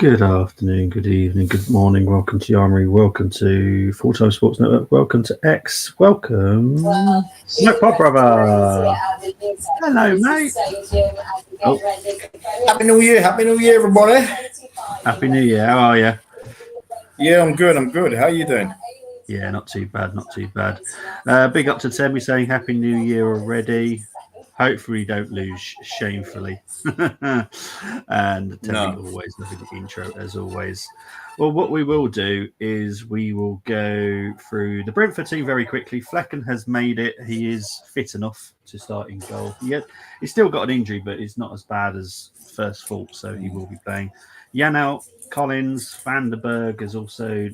Good afternoon, good evening, good morning. Welcome to Yarmary. Welcome to Full Time Sports Network. Welcome to X. Welcome, Smoke Pop Brother. Hello, mate. Oh, Happy New Year, everybody. Happy New Year. How are you? Yeah, I'm good. How you doing? Yeah, not too bad, not too bad. Big up to Temi saying Happy New Year already. Hopefully, you don't lose shamefully. And Temi No. always loving the intro as always. Well, what we will do is we will go through the Brentford team very quickly. Flecken has made it. He is fit enough to start in goal. He's still got an injury, but it's not as bad as first thought, so he will be playing. Yanel, Collins, Van der Berg has also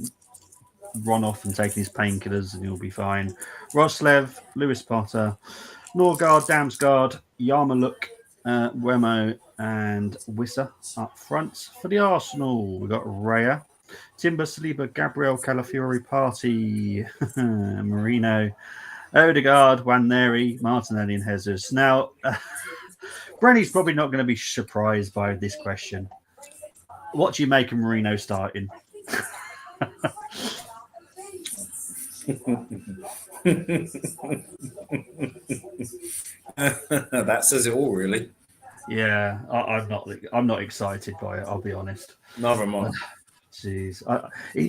run off and taken his painkillers, and he'll be fine. Roslev, Lewis Potter, Norgard, Damsgaard, Yarmaluk, Wemo, and Wissa up front. For the Arsenal, we've got Raya, Timber, Saliba, Gabriel, Calafiori, Party, Marino, Odegaard, Waneri, Martinelli, and Jesus. Now, Brenny's probably not going to be surprised by this question. What do you make of Marino starting? That says it all, really. Yeah, I'm not excited by it. I'll be honest. Neither am I. Jeez, he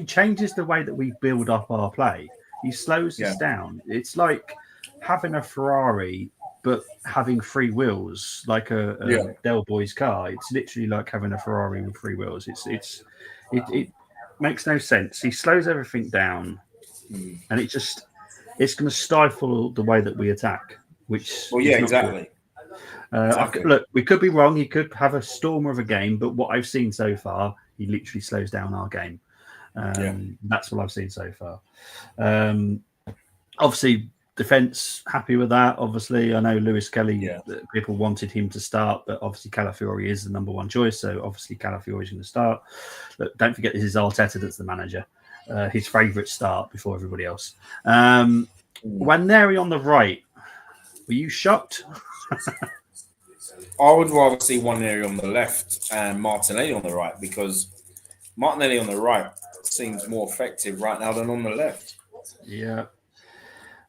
changes the way that we build up our play. He slows us down. It's like having a Ferrari but having three wheels, like a Del Boy's car. It's literally like having a Ferrari with three wheels. It makes no sense. He slows everything down, and it's going to stifle the way that we attack. Which exactly. Look, we could be wrong. He could have a stormer of a game, but what I've seen so far, he literally slows down our game. That's what I've seen so far. Obviously, defence, happy with that. Obviously, I know Lewis Kelly, people wanted him to start, but obviously Calafiori is the number one choice, so obviously Calafiori is going to start. Look, don't forget this is Arteta that's the manager. His favourite start before everybody else. Waneri on the right, were you shocked? I would rather see Waneri on the left and Martinelli on the right, because Martinelli on the right seems more effective right now than on the left. Yeah.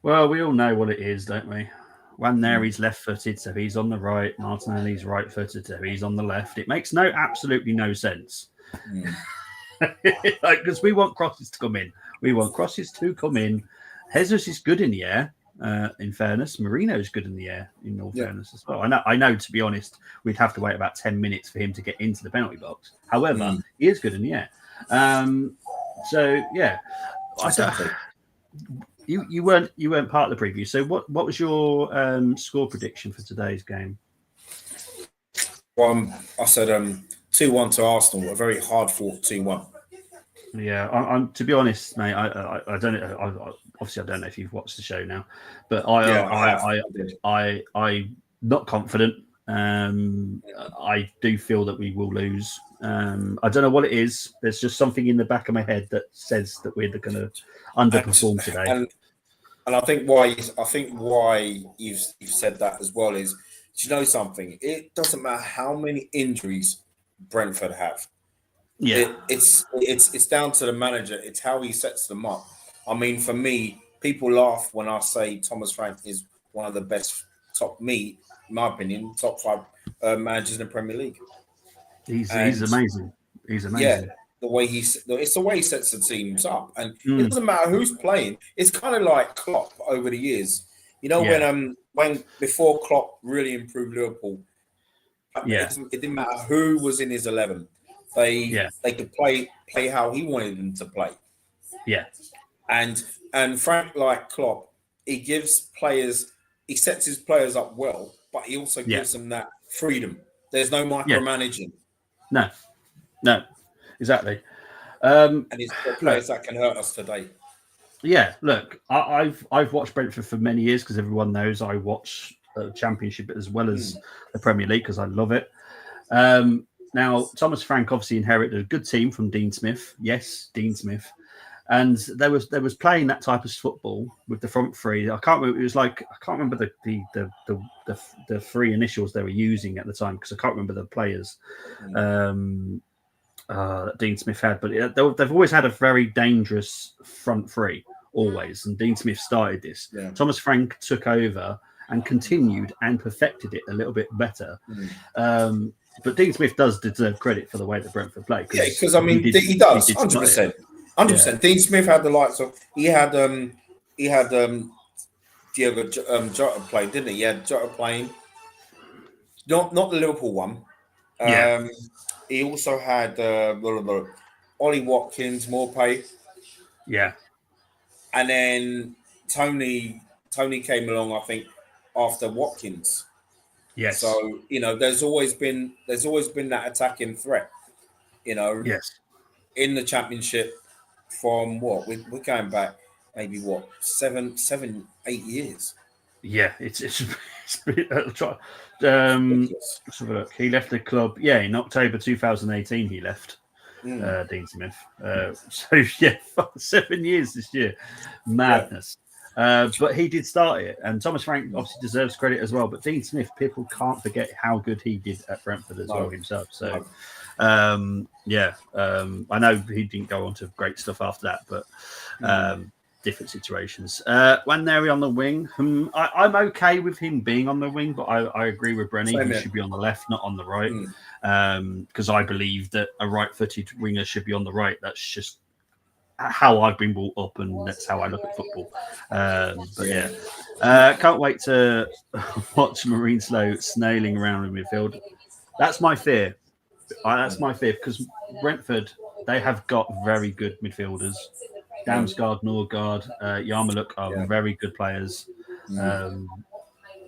Well, we all know what it is, don't we? Waneri's left-footed, so he's on the right. Martinelli's right-footed, so he's on the left. It makes absolutely no sense. Because we want crosses to come in. Jesus is good in the air. In fairness, Marino's good in the air. In all fairness, as well. I know. To be honest, we'd have to wait about 10 minutes for him to get into the penalty box. However, he is good in the air. So yeah, you weren't part of the preview. So what was your score prediction for today's game? Well, I said 2-1 to Arsenal. A very hard-fought 2-1. Yeah, I'm to be honest, mate. I don't know. Obviously, I don't know if you've watched the show now, but I'm not confident. I do feel that we will lose. I don't know what it is. There's just something in the back of my head that says that we're going to underperform today. And I think why you've said that as well is, do you know something? It doesn't matter how many injuries Brentford have. Yeah, it's down to the manager. It's how he sets them up. I mean, for me, people laugh when I say Thomas Frank is one of the best in my opinion, top 5 managers in the Premier League. He's amazing. He's amazing. Yeah, it's the way he sets the teams up, and it doesn't matter who's playing. It's kind of like Klopp over the years. You know, when before Klopp really improved Liverpool, it didn't matter who was in his 11. They could play how he wanted them to play. Yeah. And Frank, like Klopp, he sets his players up well, but he also gives them that freedom. There's no micromanaging. No, exactly. And it's the players that can hurt us today. Yeah, look, I've watched Brentford for many years, because everyone knows I watch the Championship as well as the Premier League, because I love it. Now, Thomas Frank obviously inherited a good team from Dean Smith. Yes, Dean Smith. And there was playing that type of football with the front three. I can't remember. It was like, I can't remember the three initials they were using at the time, because I can't remember the players. that Dean Smith had, but they've always had a very dangerous front three, always. And Dean Smith started this. Yeah. Thomas Frank took over and continued and perfected it a little bit better. But Dean Smith does deserve credit for the way that Brentford play. Yeah, because I mean, he does 100%. 100%. Dean Smith had the likes of he had Diego Jota playing, didn't he? He had Jota playing. Not the Liverpool one. He also had Ollie Watkins, Morpay. Yeah. And then Tony came along, I think, after Watkins. Yes. So, there's always been that attacking threat, Yes. in the Championship from what? We're going back maybe what? 7, 8 years. Yeah, it's let's have a look. He left the club. Yeah, in October 2018, he left. Dean Smith. So yeah, 7 years this year. Madness. But he did start it, and Thomas Frank obviously deserves credit as well. But Dean Smith, people can't forget how good he did at Brentford as well himself. So I know he didn't go on to great stuff after that, but different situations. Waneri on the wing. I'm okay with him being on the wing, but I agree with Brenny. He should be on the left, not on the right, because I believe that a right-footed winger should be on the right. That's just how I've been brought up, and that's how I look at football. Can't wait to watch Marine Slow snailing around in midfield. That's my fear. Because Brentford, they have got very good midfielders. Damsgaard, Norgard, Yarmuluk are very good players.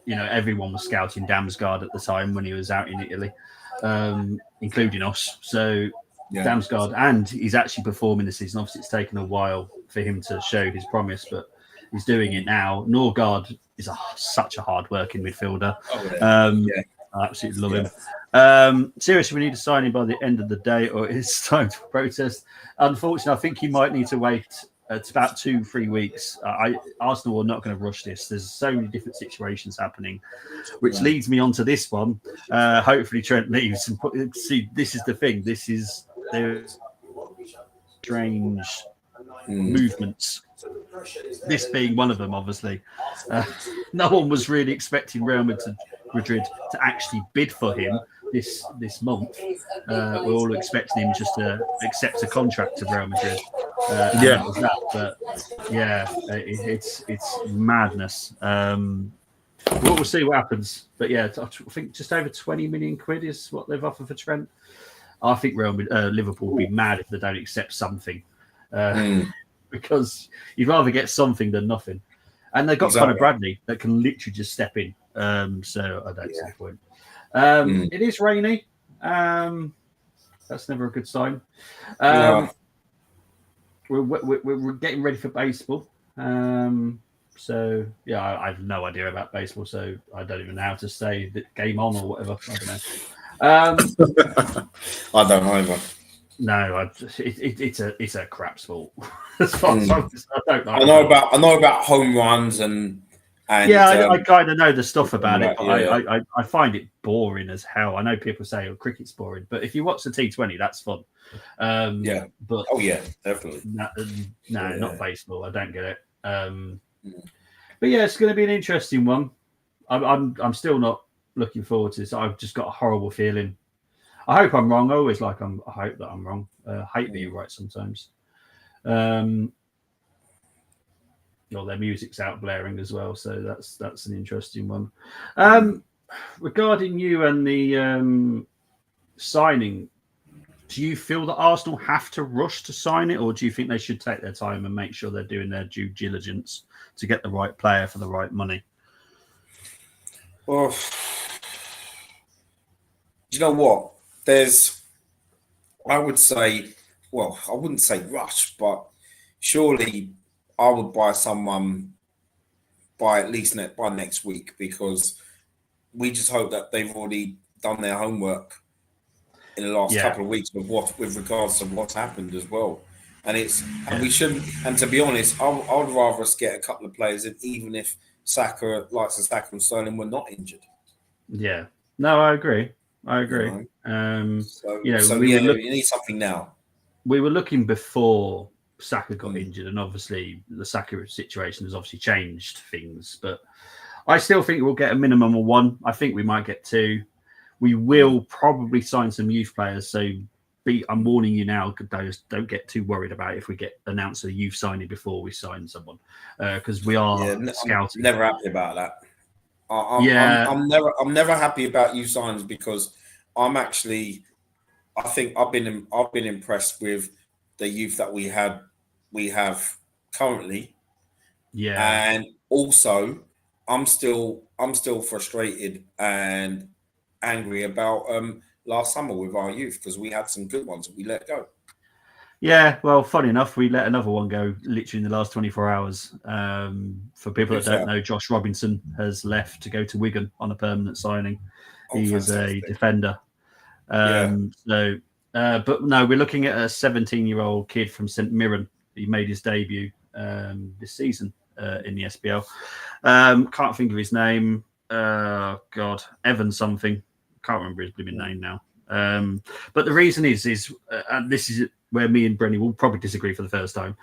Everyone was scouting Damsgaard at the time when he was out in Italy, including us. So Damsgaard, and he's actually performing this season. Obviously, it's taken a while for him to show his promise, but he's doing it now. Norgard is such a hard-working midfielder. I absolutely love him. Seriously, we need to sign him by the end of the day, or it's time to protest. Unfortunately, I think he might need to wait. It's about 2-3 weeks. Arsenal are not going to rush this. There's so many different situations happening, which leads me on to this one. Hopefully, Trent leaves. And see, this is the thing. This is the strange movements. This being one of them, obviously. No one was really expecting Real Madrid to actually bid for him this month. We're all expecting him just to accept a contract to Real Madrid. That was that. But it's madness. We'll see what happens. But I think just over 20 million quid is what they've offered for Trent. I think Liverpool will be mad if they don't accept something, because you'd rather get something than nothing. And they've got Conor Bradley that can literally just step in. So I don't see the point. It is rainy. That's never a good sign. We're getting ready for baseball. So I have no idea about baseball, so I don't even know how to say that game on or whatever. I don't know. I don't either. No, it's a crap sport. As far as I don't know. I know about home runs and I kind of know the stuff about it, but I find it boring as hell. I know people say cricket's boring, but if you watch the T20, that's fun. But definitely. No, not baseball. I don't get it. But it's going to be an interesting one. I'm still not looking forward to this. I've just got a horrible feeling. I hope I'm wrong. I always I hope that I'm wrong. Hate being right sometimes. Their music's out blaring as well, so that's an interesting one. Regarding you and the signing, do you feel that Arsenal have to rush to sign it, or do you think they should take their time and make sure they're doing their due diligence to get the right player for the right money? Well, you know what? I would say, I wouldn't say rush, but surely I would buy someone by at least by next week, because we just hope that they've already done their homework in the last couple of weeks with regards to what's happened as well. And we shouldn't. And to be honest, I would rather us get a couple of players in, even if Saka and Sterling were not injured. Yeah. No, I agree. I agree. You know? You need something now. We were looking before Saka got injured, and obviously the Saka situation has obviously changed things. But I still think we'll get a minimum of 1. I think we might get 2. We will probably sign some youth players. So I'm warning you now, don't get too worried about if we get announced a youth signing before we sign someone, because we are scouting. I'm never happy about that. I'm never happy about youth signings because I think I've been impressed with the youth that we have currently. Yeah. And also I'm still frustrated and angry about last summer with our youth because we had some good ones that we let go. Yeah, well, funny enough, we let another one go literally in the last 24 hours. For people that don't know, Josh Robinson has left to go to Wigan on a permanent signing. He is a defender. But no, we're looking at a 17-year-old kid from St Mirren. He made his debut this season in the SPL. Can't think of his name. God, Evan something. Can't remember his blooming name now. But the reason is and this is where me and Brenny will probably disagree for the first time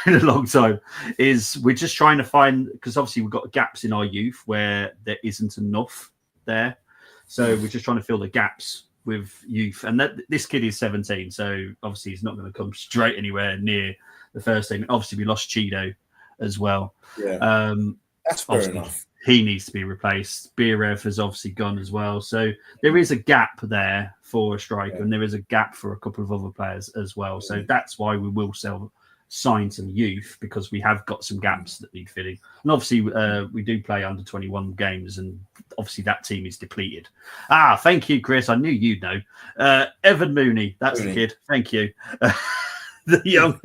in a long time, is we're just trying to find, because obviously we've got gaps in our youth where there isn't enough there. So we're just trying to fill the gaps with youth. And this kid is 17, so obviously he's not going to come straight anywhere near the first team. Obviously, we lost Chido as well. Yeah, that's fair enough. He needs to be replaced. Birev has obviously gone as well. So there is a gap there for a striker, and there is a gap for a couple of other players as well. So that's why we will sign some youth, because we have got some gaps that need filling. And obviously, we do play under 21 games, and obviously that team is depleted. Thank you, Chris. I knew you'd know. Evan Mooney, that's the kid. Thank you. The young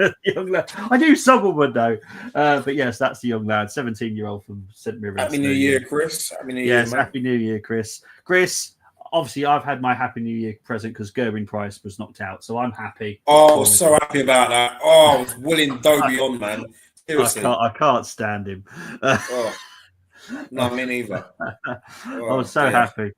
lad. I knew someone would know. But yes, that's the young lad, 17-year-old from St Mirren. Happy New Year, Chris. Happy New Year. Yes, Happy New Year, Chris. Chris, obviously, I've had my Happy New Year present because Gerwin Price was knocked out, so I'm happy. Oh, so happy about that. Oh, I was willing Dobie on, man. Seriously. I can't stand him. No, me neither. I was so happy.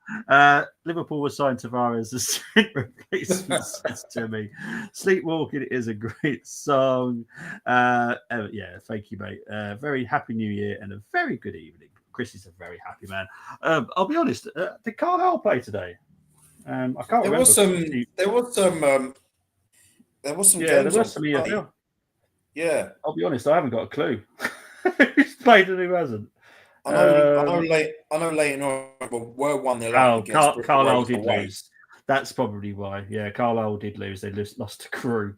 Liverpool was signed Tavares as replacement, says to me. Sleepwalking is a great song. Thank you, mate. Very happy New Year and a very good evening. Chris is a very happy man. I'll be honest. Did Carlisle play today? I can't remember. There was some. There was some. Yeah. I'll be honest. I haven't got a clue. Who's played and who hasn't? I know Leighton were 1-0 against Carlisle did lose. That's probably why. Yeah, Carlisle did lose. They lost to Crewe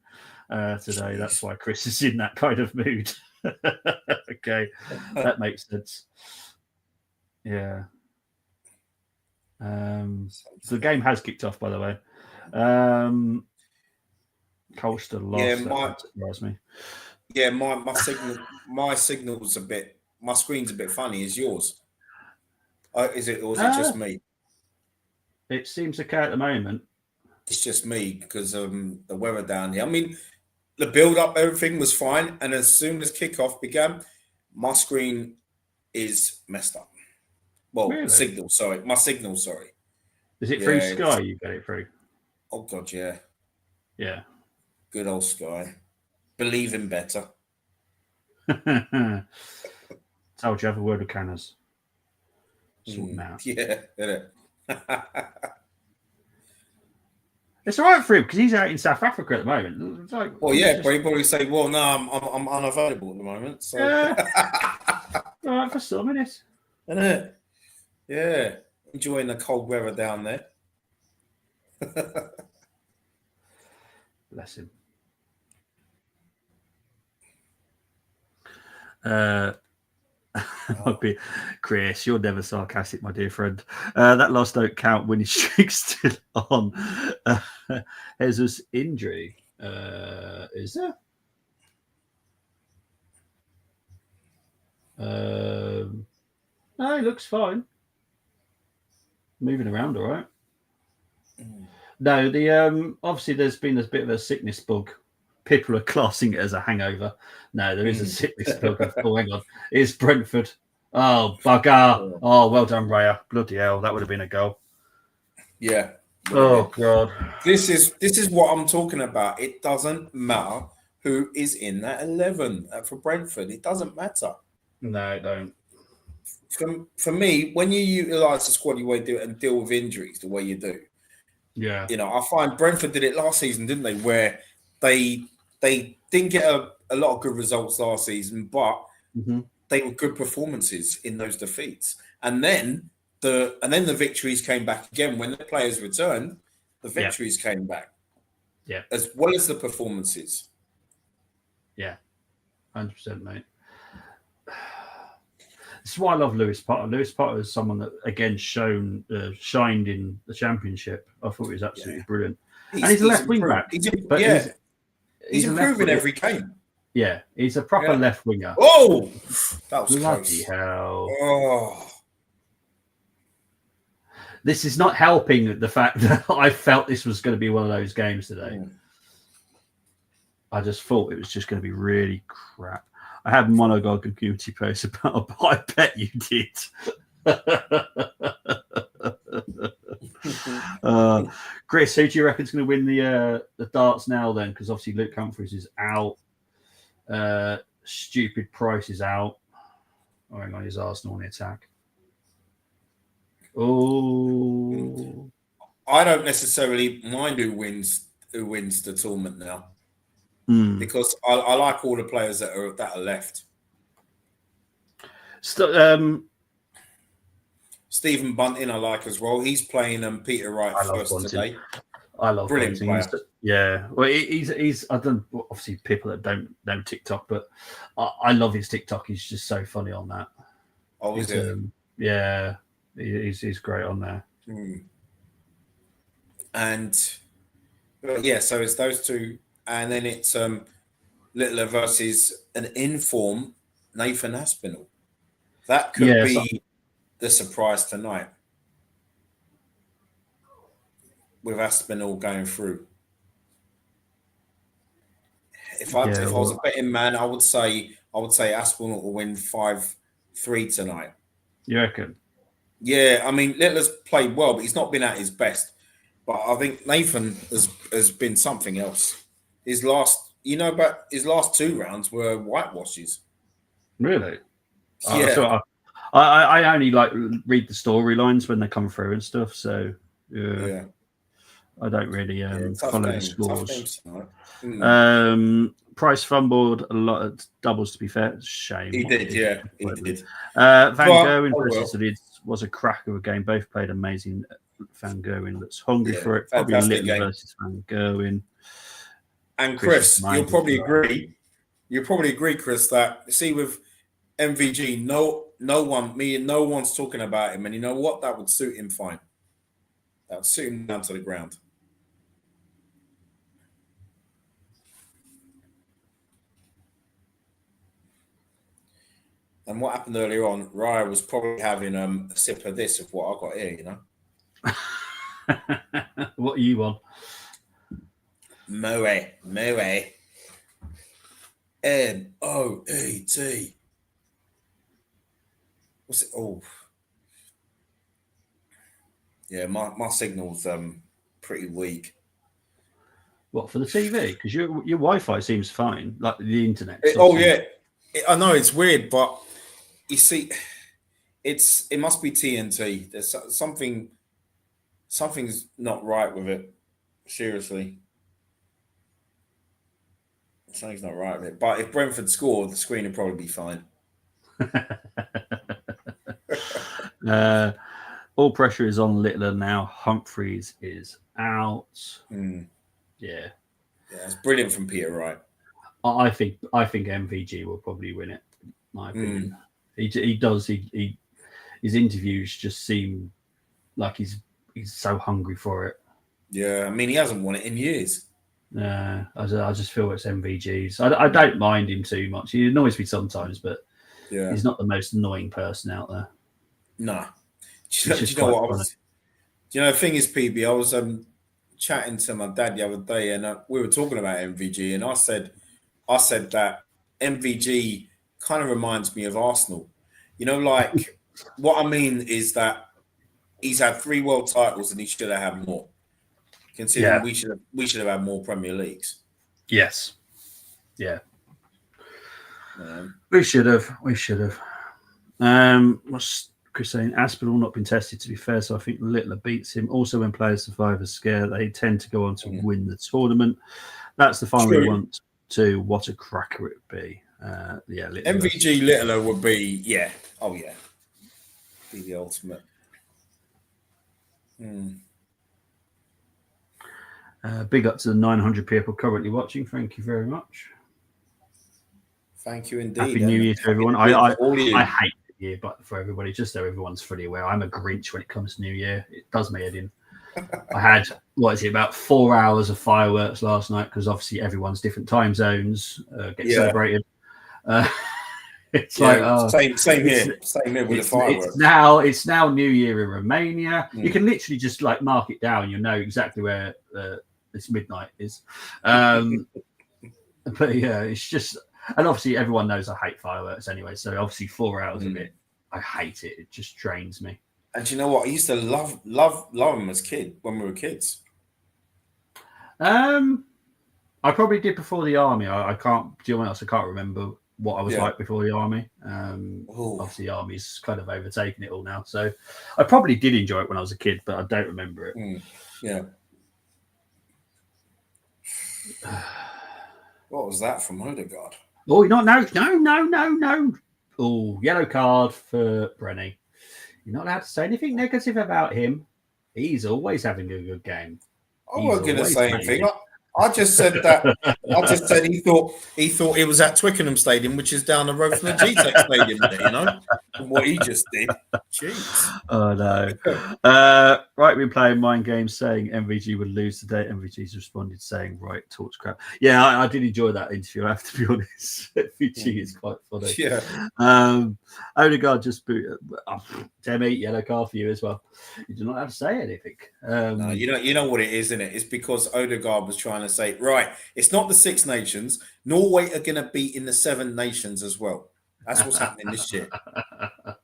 today. That's why Chris is in that kind of mood. Okay, that makes sense. Yeah. So the game has kicked off, by the way. Colchester lost. Yeah, that surprised me. Yeah, my signal's a bit. My screen's a bit funny. Is yours? Is it, or is it just me? It seems okay at the moment. It's just me because the weather down here. I mean, the build-up, everything was fine, and as soon as kickoff began, my screen is messed up. Well, really? My signal. Sorry. Is it through Sky? You get it through? Oh God, yeah. Yeah. Good old Sky. Believe in better. Told you, have a word with Canners. Sorting out. Yeah, isn't it? It's all right for him because he's out in South Africa at the moment. It's like, but he'd probably say, "Well, no, I'm unavailable at the moment." So, all right for some minutes, isn't it? Yeah, enjoying the cold weather down there. Bless him. Chris, you're never sarcastic, my dear friend. That loss don't count when his streak's still on. Jesus injury. Is there? No, he looks fine. Moving around all right. No, the obviously there's been a bit of a sickness bug. People are classing it as a hangover. No, there is a sickness bug. Oh, hang on. It's Brentford. Oh, bugger. Oh, well done, Raya. Bloody hell. That would have been a goal. Yeah. Oh God. This is what I'm talking about. It doesn't matter who is in that 11 for Brentford. It doesn't matter. No, it don't. For me, when you utilise the squad, you way do it and deal with injuries the way you do. Yeah. I find Brentford did it last season, didn't they? Where they didn't get a lot of good results last season, but they were good performances in those defeats. And then the victories came back again when the players returned. The victories came back, as well as the performances. Yeah, 100%, mate. This is why I love Lewis Potter. Lewis Potter is someone that again shined in the Championship. I thought he was absolutely brilliant, and he's a left wing back. He's improving every game. Yeah, he's a proper left winger. Oh, that was bloody close. Hell! Oh. This is not helping the fact that I felt this was going to be one of those games today. I just thought it was just going to be really crap. I had Monogog and community post about it, but I bet you did. Chris, who do you reckon is going to win the darts now then? Because obviously Luke Humphries is out. Stupid Price is out. Oh, hang on, he's Arsenal on the attack. Oh, I don't necessarily mind who wins the tournament now, because I like all the players that are left. Stephen Bunting I like as well. He's playing Peter Wright first today. I love brilliant Bunting. player. Yeah, well, he's I don't obviously people that don't know TikTok, but I love his TikTok. He's just so funny on that. Oh, is it? Yeah. He's great on there. And so it's those two, and then it's Littler versus an informed Nathan Aspinall. That could be the surprise tonight, with Aspinall going through. If I was a betting man, I would say Aspinall will win 5-3 tonight. You reckon? Yeah, I mean, Littler's played well, but he's not been at his best. But I think Nathan has been something else. His last 2 rounds were whitewashes. Really? Yeah. I only read the storylines when they come through and stuff. So yeah. I don't really follow the scores. Price fumbled a lot of doubles. To be fair, shame. He did. Van Gerwen versus the Leeds was a cracker of a game. Both played amazing. Van Gerwen looks hungry for it. Probably Little versus Van Gerwen. And Chris, you'll probably agree. Chris, that see with MVG, no one's talking about him, and you know what? That would suit him fine. That would suit him down to the ground. And what happened earlier on, Raya was probably having a sip of this of what I got here, What are you on? Moe. M-O-E-T. What's it? Oh. Yeah, my signal's pretty weak. What, for the TV? Because your Wi-Fi seems fine, like the internet. I know it's weird, but you see, it must be TNT. There's something's not right with it. Seriously, something's not right with it. But if Brentford scored, the screen would probably be fine. All pressure is on Littler now. Humphries is out. Yeah, it's brilliant from Peter Wright. I think MVG will probably win it. In my opinion, he does. His interviews just seem like he's so hungry for it. Yeah, I mean he hasn't won it in years. I just feel it's MVG's. I don't mind him too much. He annoys me sometimes, but he's not the most annoying person out there. No. Do you know what? The thing is, PB, I was chatting to my dad the other day, and we were talking about MVG, and I said that MVG kind of reminds me of Arsenal. Like what I mean is that he's had 3 world titles and he should have had more. Considering we should have had more Premier Leagues. Yes. Yeah. We should have. What's Chris saying? Aspinall not been tested, to be fair, so I think Littler beats him. Also, when players survive a scare, they tend to go on to win the tournament. That's the final we want to. What a cracker it would be. Littler MVG Littler would be, yeah. Oh, yeah. Be the ultimate. Big up to the 900 people currently watching. Thank you very much. Thank you indeed. Happy New Year to everyone. I hate the year, but for everybody, just so everyone's fully aware, I'm a Grinch when it comes to New Year. It does my head in. I had, about 4 hours of fireworks last night because obviously everyone's different time zones get celebrated. It's same here with the fireworks. It's now New Year in Romania. You can literally just mark it down. You know exactly where this midnight is. But yeah, it's just, and obviously everyone knows I hate fireworks anyway. So obviously 4 hours of it, I hate it. It just drains me. And you know what? I used to love them as when we were kids. I probably did before the army. I can't. Do you know what else? I can't remember what I was like before the army. Obviously, the army's kind of overtaken it all now. So I probably did enjoy it when I was a kid, but I don't remember it. Yeah. What was that from Odegaard? Oh, no. Oh, yellow card for Brenny. You're not allowed to say anything negative about him. He's always having a good game. I wasn't going to say anything. I just said that. I just said he thought it was at Twickenham Stadium, which is down the road from the GTEC Stadium. You know, from what he just did. Jeez. Oh no. Right, we're playing mind games, saying MVG would lose today. MVG's responded saying, "Right, talks crap." Yeah, I did enjoy that interview. I have to be honest. MVG is quite funny. Yeah. Odegaard just Demi, yellow card for you as well. You do not have to say anything. No, you know what it is, isn't it? It's because Odegaard was trying to say, right, it's not the Six Nations. Norway are going to be in the Seven Nations as well. That's what's happening this year.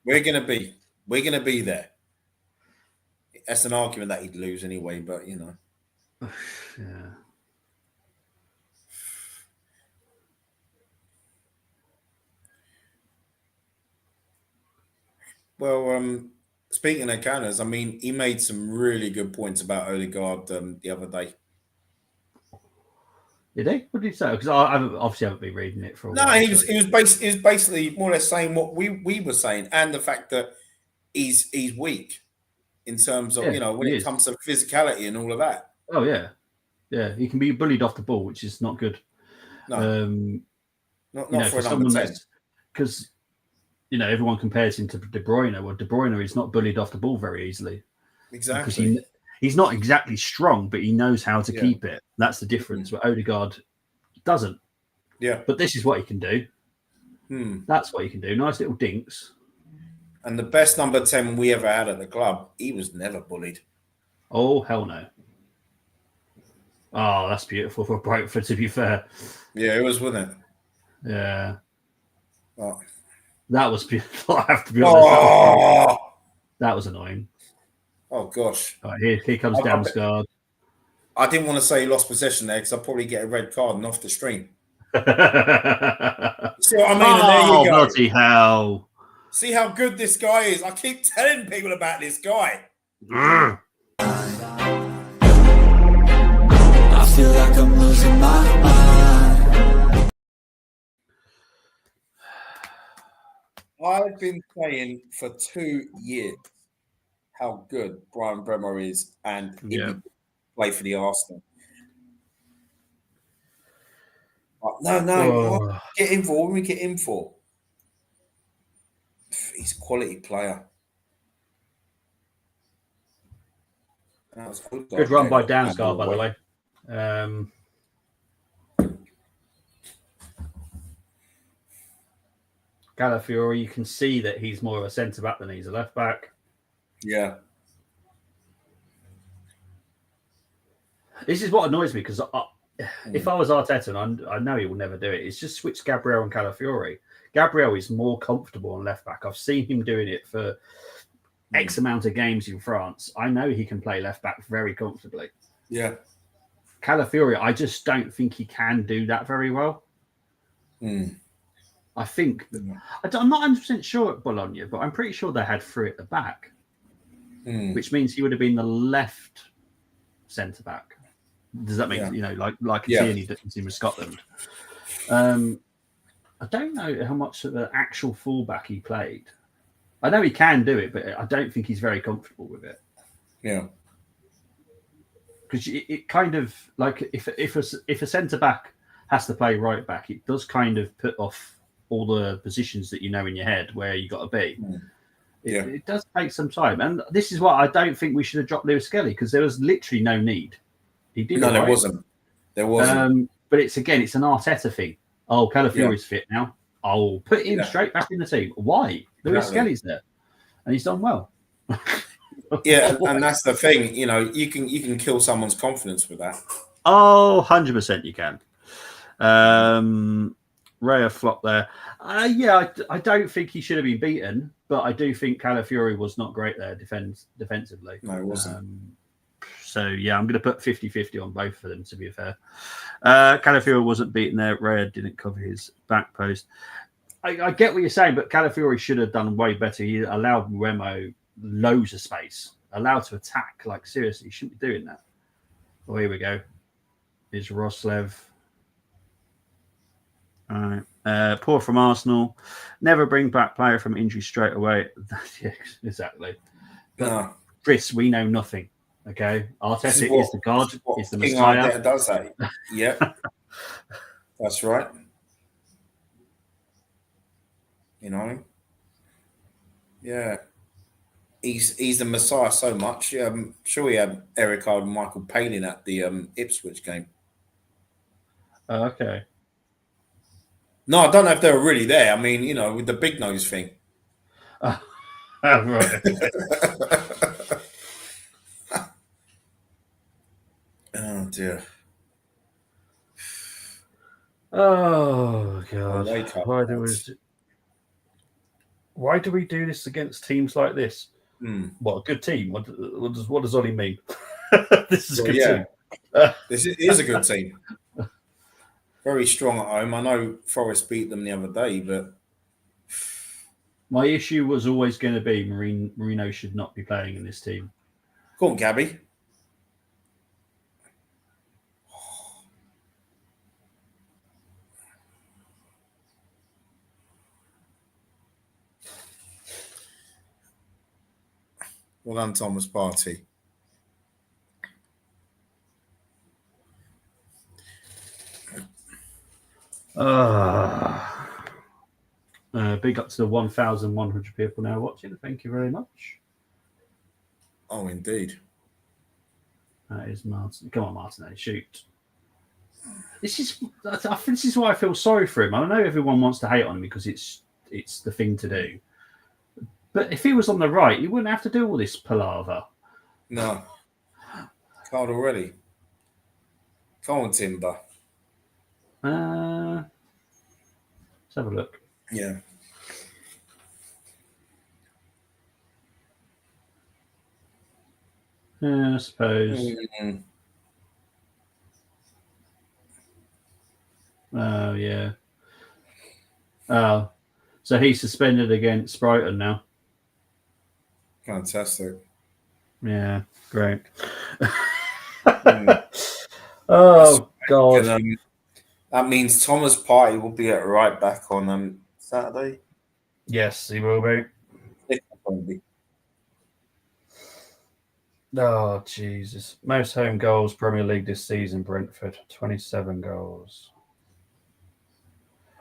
We're going to be there. That's an argument that he'd lose anyway, but you know. Yeah. Well, speaking of Canners, I mean, he made some really good points about Odegaard the other day. Did he? What did he say? Because I haven't been reading it for a while. No, he was basically more or less saying what we were saying, and the fact that he's weak in terms of when it comes to physicality and all of that. Oh yeah, he can be bullied off the ball, which is not good. No, not for a number 10. Because everyone compares him to De Bruyne. Well, De Bruyne is not bullied off the ball very easily. Exactly. Because he's not exactly strong, but he knows how to keep it. That's the difference. But Odegaard doesn't. Yeah. But this is what he can do. That's what he can do. Nice little dinks. And the best number 10 we ever had at the club, he was never bullied. Oh, hell no. Oh, that's beautiful for Brentford, to be fair. Yeah, it was, wasn't it? Yeah. Oh. That was beautiful. I have to be honest. That was annoying. Oh, gosh. Right, here comes Damsgaard. I didn't want to say he lost possession there because I'll probably get a red card and off the stream. See what I mean? And there you go. Bloody hell. See how good this guy is. I keep telling people about this guy. I feel like I'm losing my mind. I've been saying for 2 years how good Brian Bremer is and he would play for the Arsenal. No. Get him for. What do we get him for? He's a quality player. Good run by Damsgaard, by the way. Calafiori, you can see that he's more of a centre back than he's a left back. Yeah. This is what annoys me because if I was Arteta, and I know he will never do it, it's just switch Gabriel and Calafiori. Gabriel is more comfortable on left back. I've seen him doing it for X amount of games in France, I know he can play left back very comfortably. Yeah. Calafiori, I just don't think he can do that very well. I think I'm not 100% sure at Bologna, but I'm pretty sure they had 3 at the back, which means he would have been the left centre back. Does that make like Tierney did with Scotland? I don't know how much of an actual fullback he played. I know he can do it, but I don't think he's very comfortable with it. Yeah. Because it kind of like if a centre back has to play right back, it does kind of put off all the positions that you know in your head where you got to be. It does take some time, and this is why I don't think we should have dropped Lewis Skelly, because there was literally no need. He did. No, there wasn't. There wasn't. But it's an Arteta thing. Oh, Calafiori's fit now. I'll put him straight back in the team. Why? Lewis Skelly's there, and he's done well. And that's the thing. You can kill someone's confidence with that. Oh, 100% you can. Raya flop there. I don't think he should have been beaten, but I do think Calafiori was not great there defensively. No, it wasn't. So, I'm going to put 50-50 on both of them, to be fair. Calafiori wasn't beaten there. Raya didn't cover his back post. I get what you're saying, but Calafiori should have done way better. He allowed Remo loads of space, allowed to attack. Like, seriously, he shouldn't be doing that. Well, here we go. Is Roslev. All right. Poor from Arsenal. Never bring back player from injury straight away. Yeah, exactly. But Chris, we know nothing. Okay, Arteta is the god. Is the King Messiah. Arteta does that. Yeah, that's right. Yeah, he's the Messiah so much. I'm sure we had Eric and Michael Palin at the Ipswich game. Okay. No, I don't know if they were really there. I mean, with the big nose thing. Right. Oh dear. Oh god. Why do we do this against teams like this? What a good team. What does Ollie mean? This is a good team. This is a good team. Very strong at home. I know Forest beat them the other day, but my issue was always going to be Marino should not be playing in this team. Go on, Gabby. Well done, Thomas Partey. Big up to the 1,100 people now watching. Thank you very much. Oh, indeed. That is Martin. Come on, Martin. Shoot. I think this is why I feel sorry for him. I know everyone wants to hate on him because it's the thing to do. But if he was on the right, he wouldn't have to do all this palaver. No. Card already. Come on, Timber. Let's have a look. Yeah. I suppose. Oh, yeah. Oh, so he's suspended against Brighton now. Fantastic. Yeah, great. Oh, God. That means Thomas Partey will be at right back on Saturday. Yes, he will be. Oh, Jesus. Most home goals Premier League this season, Brentford. 27 goals.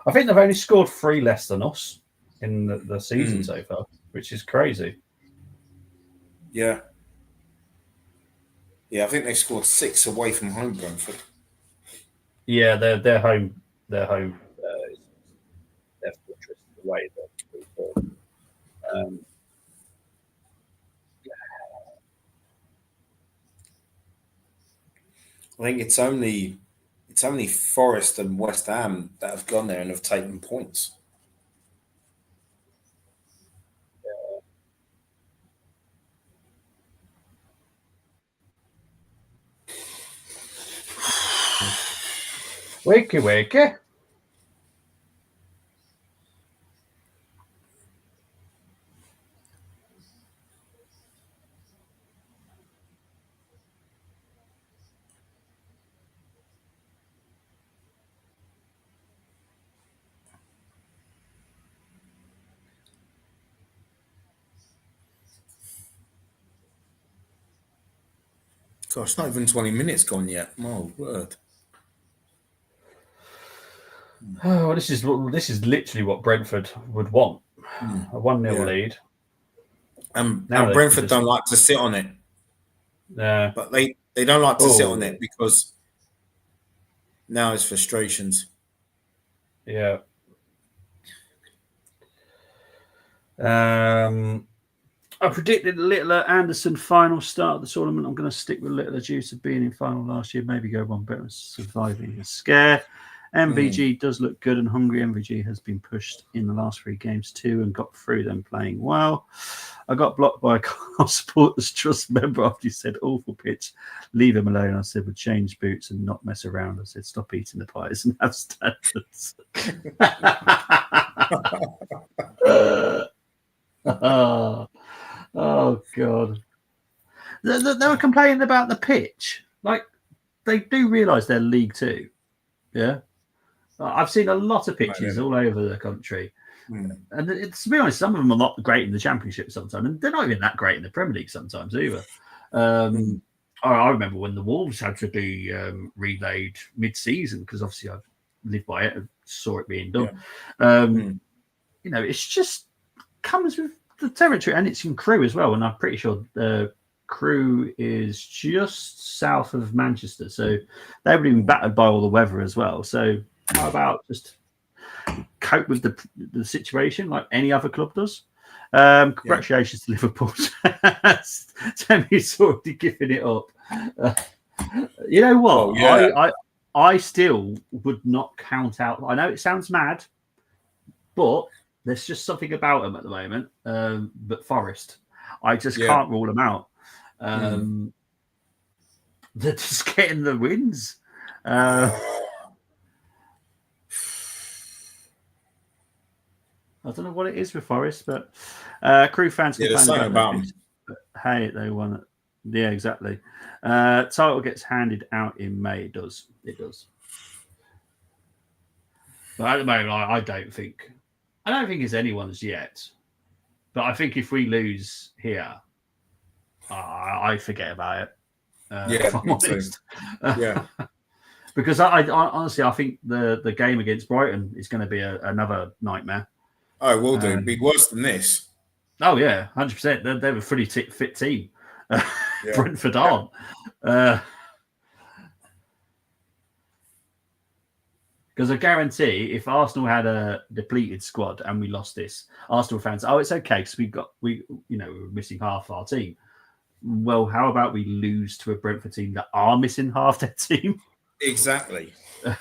I think they've only scored 3 less than us in the season so far, which is crazy. Yeah. Yeah, I think they scored 6 away from home, Brentford. Yeah, they're home. Their fortress away. I think it's only Forest and West Ham that have gone there and have taken points. Wakey, wakey. Gosh, not even 20 minutes gone yet. My word. Oh, this is literally what Brentford would want. A 1-0 lead. And Now Brentford don't like to sit on it. But they don't like to sit on it because now it's frustrations. Yeah. I predicted Littler Anderson final start of the tournament. I'm going to stick with Littler due to being in final last year. Maybe go one better, surviving a scare. MVG does look good and hungry. MVG has been pushed in the last 3 games too and got through them playing well. I got blocked by a Carl Supporters Trust member after he said awful pitch. Leave him alone. I said would change boots and not mess around. I said stop eating the pies and have standards. Oh God! They were complaining about the pitch. Like they do realise they're League Two. Yeah, I've seen a lot of pitches all over the country, and to be honest, some of them are not great in the Championship sometimes, and they're not even that great in the Premier League sometimes either. I remember when the Wolves had to be relayed mid-season because obviously I lived by it and saw it being done. You know, it's just comes with the territory, and it's in Crewe as well. And I'm pretty sure Crewe is just south of Manchester, so they would have been battered by all the weather as well. So how about just cope with the situation like any other club does? Congratulations to Liverpool. Tammy's already giving it up. You know what? I still would not count out. I know it sounds mad, but there's just something about them at the moment. But Forest, I just can't rule them out. They're just getting the wins. I don't know what it is with Forest, but Crewe fans can there's something about them. Hey, they won it. Yeah, exactly. Title gets handed out in May. It does. But at the moment, I don't think it's anyone's yet. But I think if we lose here, I forget about it. If I'm honest. Because I honestly, I think the game against Brighton is going to be another nightmare. Oh, it will do. Be worse than this. Oh yeah, 100%. They're a fully fit team. Brentford aren't. Because I guarantee, if Arsenal had a depleted squad and we lost this, Arsenal fans, it's okay because we're missing half our team. Well, how about we lose to a Brentford team that are missing half their team? Exactly. And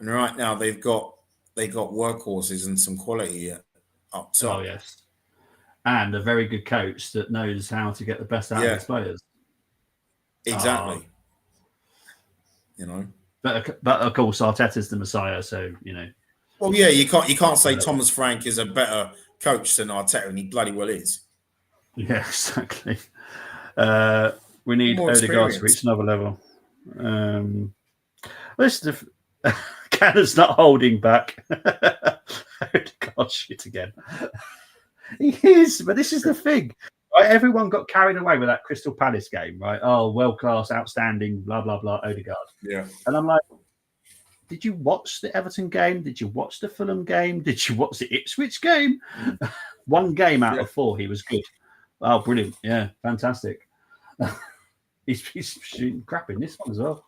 right now they got workhorses and some quality up top. Oh yes, and a very good coach that knows how to get the best out of his players. Exactly. You know. But of course, Arteta's the Messiah, so you know. Well, yeah, you can't say Thomas Frank is a better coach than Arteta, and he bloody well is. Yeah, exactly. We need Odegaard to reach another level. Listen, Cannon's not holding back. Odegaard shit again. He is, but this is the thing. Right? Everyone got carried away with that Crystal Palace game, right? Oh, world class, outstanding, blah blah blah. Odegaard. Yeah. And I'm like, did you watch the Everton game? Did you watch the Fulham game? Did you watch the Ipswich game? One game out of 4, he was good. Oh, brilliant! Yeah, fantastic. He's shooting crap in this one as well.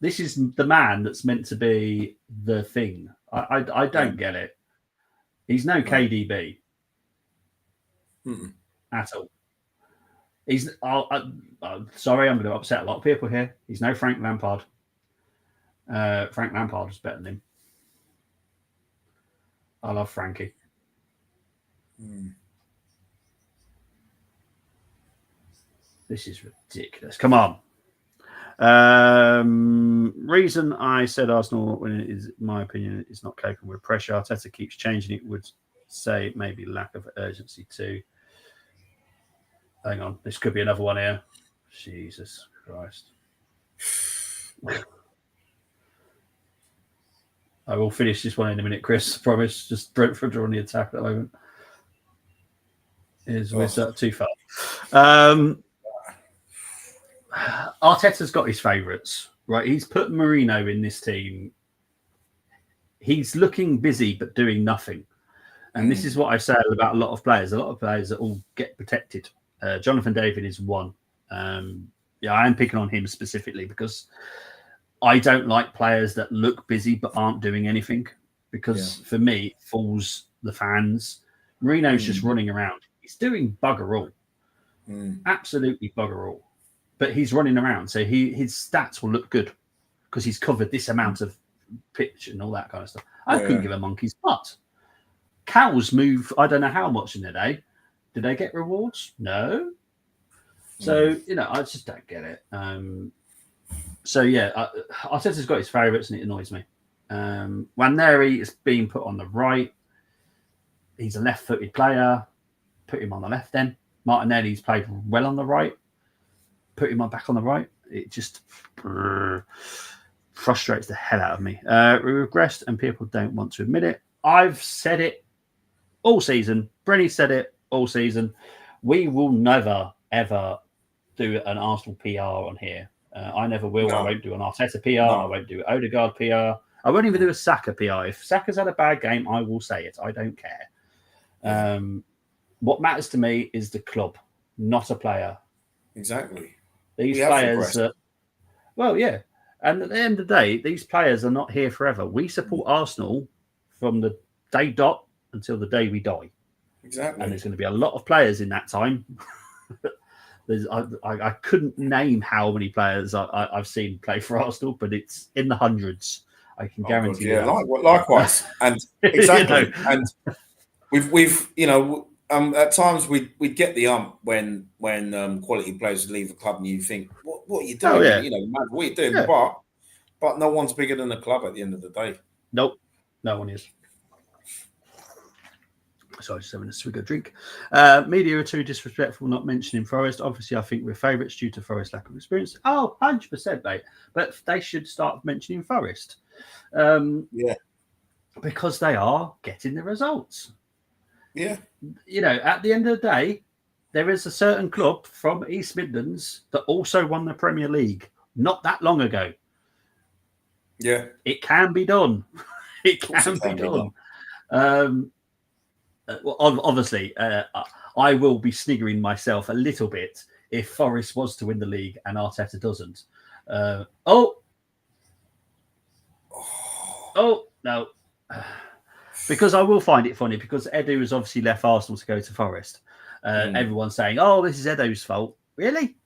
This is the man that's meant to be the thing. I don't get it. He's no KDB at all. He's. Sorry, I'm going to upset a lot of people here. He's no Frank Lampard. Frank Lampard is better than him. I love Frankie. This is ridiculous. Come on. Reason I said Arsenal, when it is, in my opinion, is not coping with pressure. Arteta keeps changing it. Would say maybe lack of urgency too. Hang on, this could be another one here. Jesus Christ. I will finish this one in a minute, Chris. I promise. Just Brentford are on the attack at the moment. We're too far. Arteta's got his favourites, right? He's put Mourinho in this team. He's looking busy but doing nothing. And this is what I say about a lot of players. A lot of players that all get protected. Jonathan David is one. I am picking on him specifically because I don't like players that look busy but aren't doing anything. Because for me, it fools the fans. Marino's just running around. He's doing bugger all. Absolutely bugger all. But he's running around. So his stats will look good because he's covered this amount of pitch and all that kind of stuff. I couldn't give a monkey's butt. Cows move, I don't know how much in a day. Do they get rewards? No. So, I just don't get it. Arteta's got his favourites and it annoys me. Waneri is being put on the right. He's a left-footed player. Put him on the left then. Martinelli's played well on the right. Put him back on the right. It just frustrates the hell out of me. We regressed and people don't want to admit it. I've said it all season. Brenny said it all season. We will never, ever do an Arsenal PR on here. I never will. No. I won't do an Arteta PR. No. I won't do Odegaard PR. I won't even do a Saka PR. If Saka's had a bad game, I will say it. I don't care. What matters to me is the club, not a player. Exactly. These players and at the end of the day, these players are not here forever. We support Arsenal from the day dot until the day we die. Exactly. And there's going to be a lot of players in that time. I couldn't name how many players I've seen play for Arsenal, but it's in the hundreds. I can guarantee you. Likewise. And exactly. And we've at times we'd get the when quality players leave the club and you think, what are you doing? Oh, yeah. Man, what are you doing? Yeah. But no one's bigger than the club at the end of the day. Nope, no one is. Sorry, just having a swig of drink. Media are too disrespectful not mentioning Forest. Obviously, I think we're favourites due to Forest's lack of experience. Oh, 100%, mate. But they should start mentioning Forest. Because they are getting the results. Yeah. At the end of the day, there is a certain club from East Midlands that also won the Premier League not that long ago. Yeah. It can be done. It can be done. Obviously, I will be sniggering myself a little bit if Forest was to win the league and Arteta doesn't. No. Because I will find it funny because Edu has obviously left Arsenal to go to Forest. Everyone's saying, oh, this is Edu's fault. Really?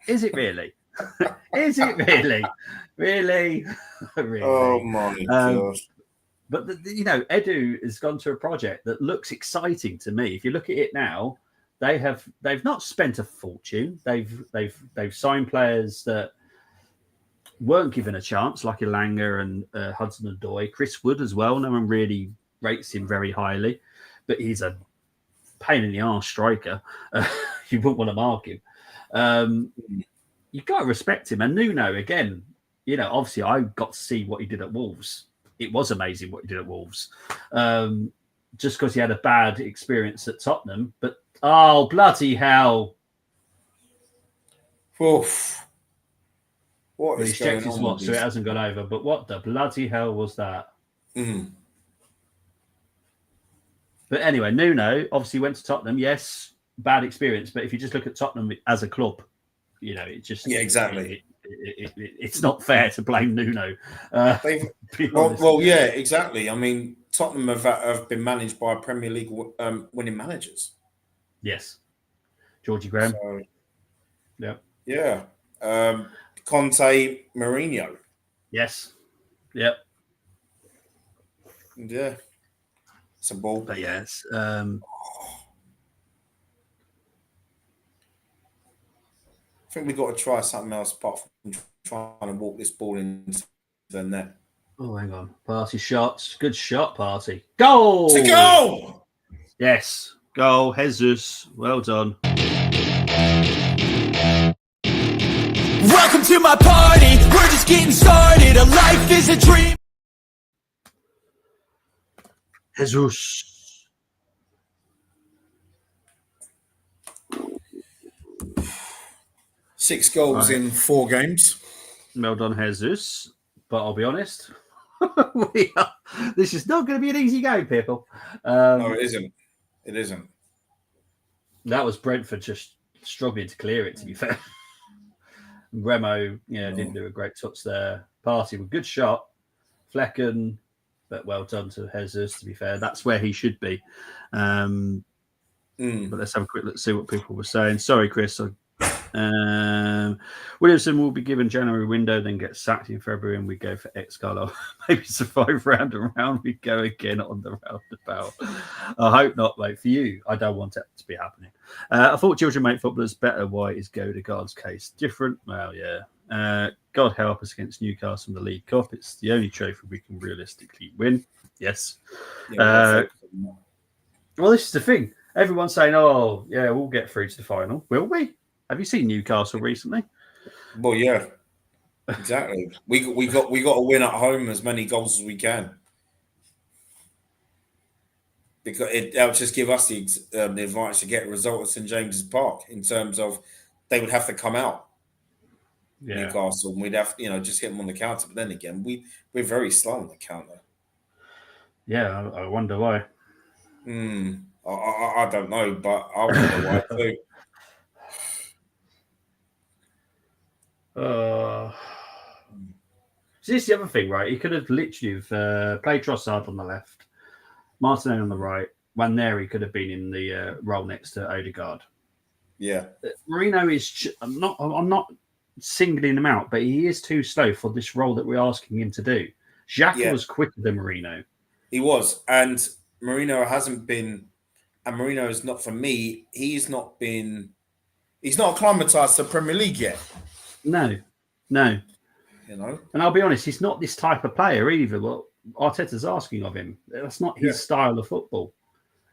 Is it really? Is it really? Really? Really? Oh, my gosh. But Edu has gone to a project that looks exciting to me. If you look at it now, they've not spent a fortune. They've signed players that weren't given a chance, like Elanga and Hudson-Odoi. Chris Wood as well. No one really rates him very highly, but he's a pain in the arse striker. You wouldn't want to mark him. You've got to respect him. And Nuno, again, obviously I got to see what he did at Wolves. It was amazing what he did at Wolves. Just because he had a bad experience at Tottenham. But, oh, bloody hell. Oof. He's checked his watch, so it hasn't gone over. But what the bloody hell was that? But anyway, Nuno obviously went to Tottenham. Yes, bad experience. But if you just look at Tottenham as a club, it just... Yeah, exactly. It's not fair to blame Nuno. Exactly. I mean, Tottenham have been managed by Premier League winning managers. Yes. Georgie Graham. So, yeah. Conte, Mourinho. Yes. Yep. Yeah. It's a ball. But yes. I think we've got to try something else apart from trying to walk this ball into the net. Oh, hang on. Party shots. Good shot, Party. Goal! To go! Yes. Goal. Jesus. Well done. Welcome to my party. We're just getting started. A life is a dream. Jesus. Six goals in 4 games. Well done, Jesus. But I'll be honest, this is not going to be an easy game, people. No, it isn't. It isn't. That was Brentford just struggling to clear it, to be fair. Remo, didn't do a great touch there. Party with good shot. Flecken, but well done to Jesus, to be fair. That's where he should be. But let's have a quick look, see what people were saying. Sorry, Chris. Williamson will be given January window, then get sacked in February, and we go for Carlo. Maybe survive round and round. We go again on the roundabout. I hope not, mate. For you, I don't want it to be happening. I thought children make footballers better. Why is Godegard's case different? Well, yeah. God help us against Newcastle in the League Cup. It's the only trophy we can realistically win. Yes. Well, this is the thing. Everyone's saying, "Oh, yeah, we'll get through to the final." Will we? Have you seen Newcastle recently? Well, yeah, exactly. We got to win at home as many goals as we can, because that'll just give us the advantage to get a result at St James's Park in terms of they would have to come out Newcastle, and we'd have just get them on the counter. But then again, we're very slow on the counter. Yeah, I wonder why. I don't know, but I wonder why too. So this is the other thing, right? He could have literally played Trossard on the left, Martinelli on the right. Nwaneri could have been in the role next to Odegaard. Yeah, Marino is. I'm not singling him out, but he is too slow for this role that we're asking him to do. Xhaka was quicker than Marino. He was, and Marino hasn't been. And Marino is not, for me. He's not acclimatized to the Premier League yet. No. And I'll be honest, he's not this type of player either. What Arteta's asking of him, that's not his style of football.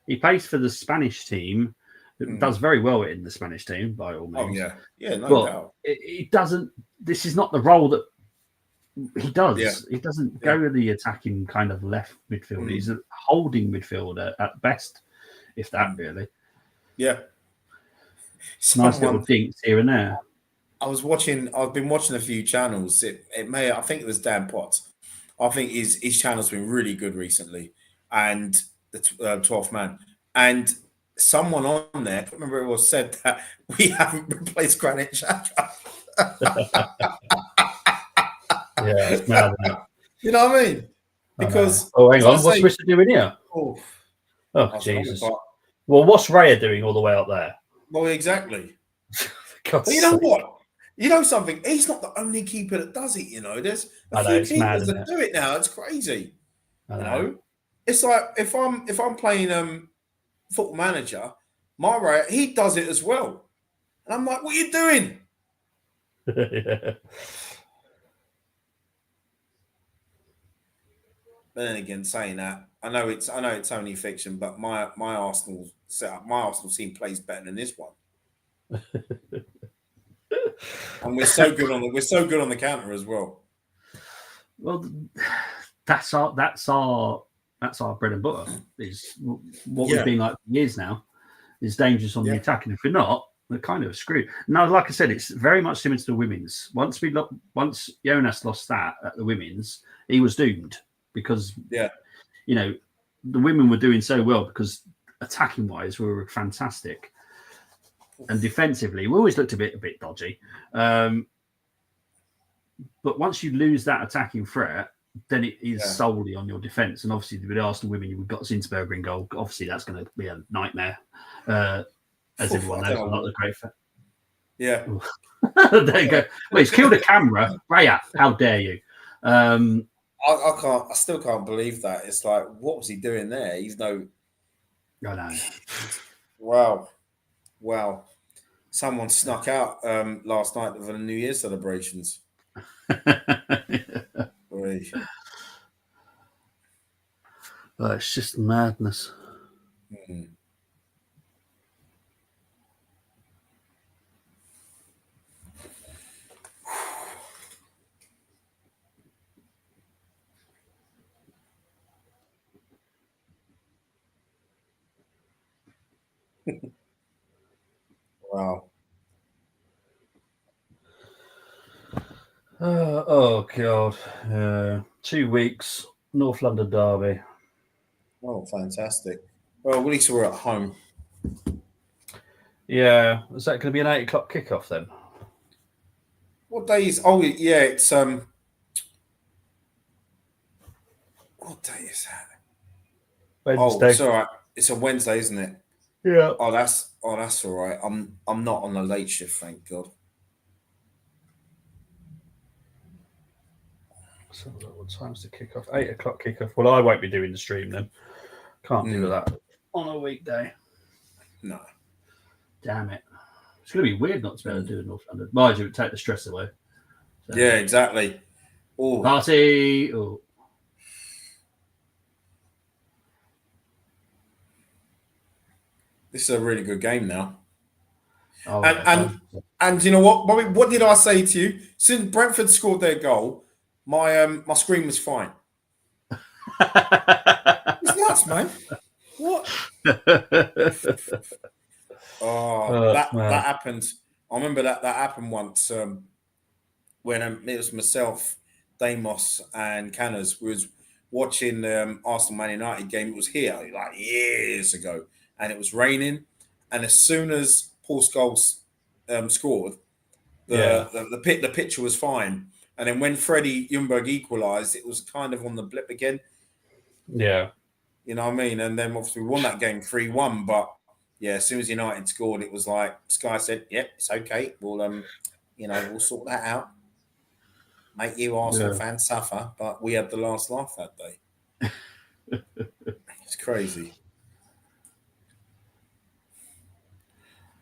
He plays for the Spanish team, does very well in the Spanish team, by all means. Oh, yeah, no doubt. It doesn't. This is not the role that he does. Yeah. He doesn't go to the attacking kind of left midfield. He's a holding midfielder at best, if that really. Yeah. Nice little dinks here and there. I've been watching a few channels. I think it was Dan Potts. I think his channel's been really good recently. And the 12th man. And someone on there, I can't remember who it was, said that we haven't replaced Granit Xhaka. Yeah, it's mad, isn't it? You know what I mean? Because hang on, what's Rissa doing here? Oh, Jesus. Well, what's Raya doing all the way up there? Well, exactly. But you know what? You know something? He's not the only keeper that does it. There's a few keepers that do it now. It's crazy. It's like if I'm playing Football Manager, my Raya, he does it as well, and I'm like, what are you doing? But then again, saying that, I know it's only fiction, but my Arsenal setup, my Arsenal team plays better than this one. And we're so good on the counter as well. Well, that's our bread and butter. Is what we've been like for years now. Is dangerous on the attack, and if we're not, we're kind of screwed. Now, like I said, it's very much similar to the women's. Once Jonas lost that at the women's, he was doomed because the women were doing so well because attacking wise we were fantastic. And defensively, we always looked a bit dodgy. But once you lose that attacking threat, then it is solely on your defence. And obviously, with the Arsenal women, you've got Zinsberger in goal. Obviously, that's going to be a nightmare, as everyone knows. I'm not the great fan. Yeah. There you go. Well, he's killed a camera. Raya, how dare you? I still can't believe that. It's like, what was he doing there? He's no. I know. Wow. Someone snuck out last night for the New Year's celebrations. Oh, it's just madness. Wow. Oh God. 2 weeks, North London derby. Oh, fantastic. Well, at least we're at home. Yeah, is that going to be an 8 o'clock kickoff then? What day is? Oh, yeah, it's What day is that? Oh, Wednesday. it's all right. It's a Wednesday, isn't it? Yeah. Oh, that's all right. I'm not on the late shift, thank God. So what time's the kickoff? 8 o'clock kickoff. Well, I won't be doing the stream then. Can't do that on a weekday. No. Damn it. It's going to be weird not to be able to do it in North London. Mind you, it would take the stress away. So. Yeah, exactly. Oh, Party. Oh. this is a really good game now. Oh, and you know what, Bobby? What did I say to you? Since Brentford scored their goal, my screen was fine. It's nuts, man. What? That happened. I remember that happened once when it was myself, Damos, and Canners was watching Arsenal Man United game. It was here like years ago, and it was raining. And as soon as Paul Scholes scored, the picture was fine. And then when Freddie Ljungberg equalised, it was kind of on the blip again. Yeah. You know what I mean? And then obviously we won that game 3-1. But yeah, as soon as United scored, it was like Sky said, "Yep, it's okay. We'll we'll sort that out. Make you Arsenal fans suffer." But we had the last laugh that day. It's crazy.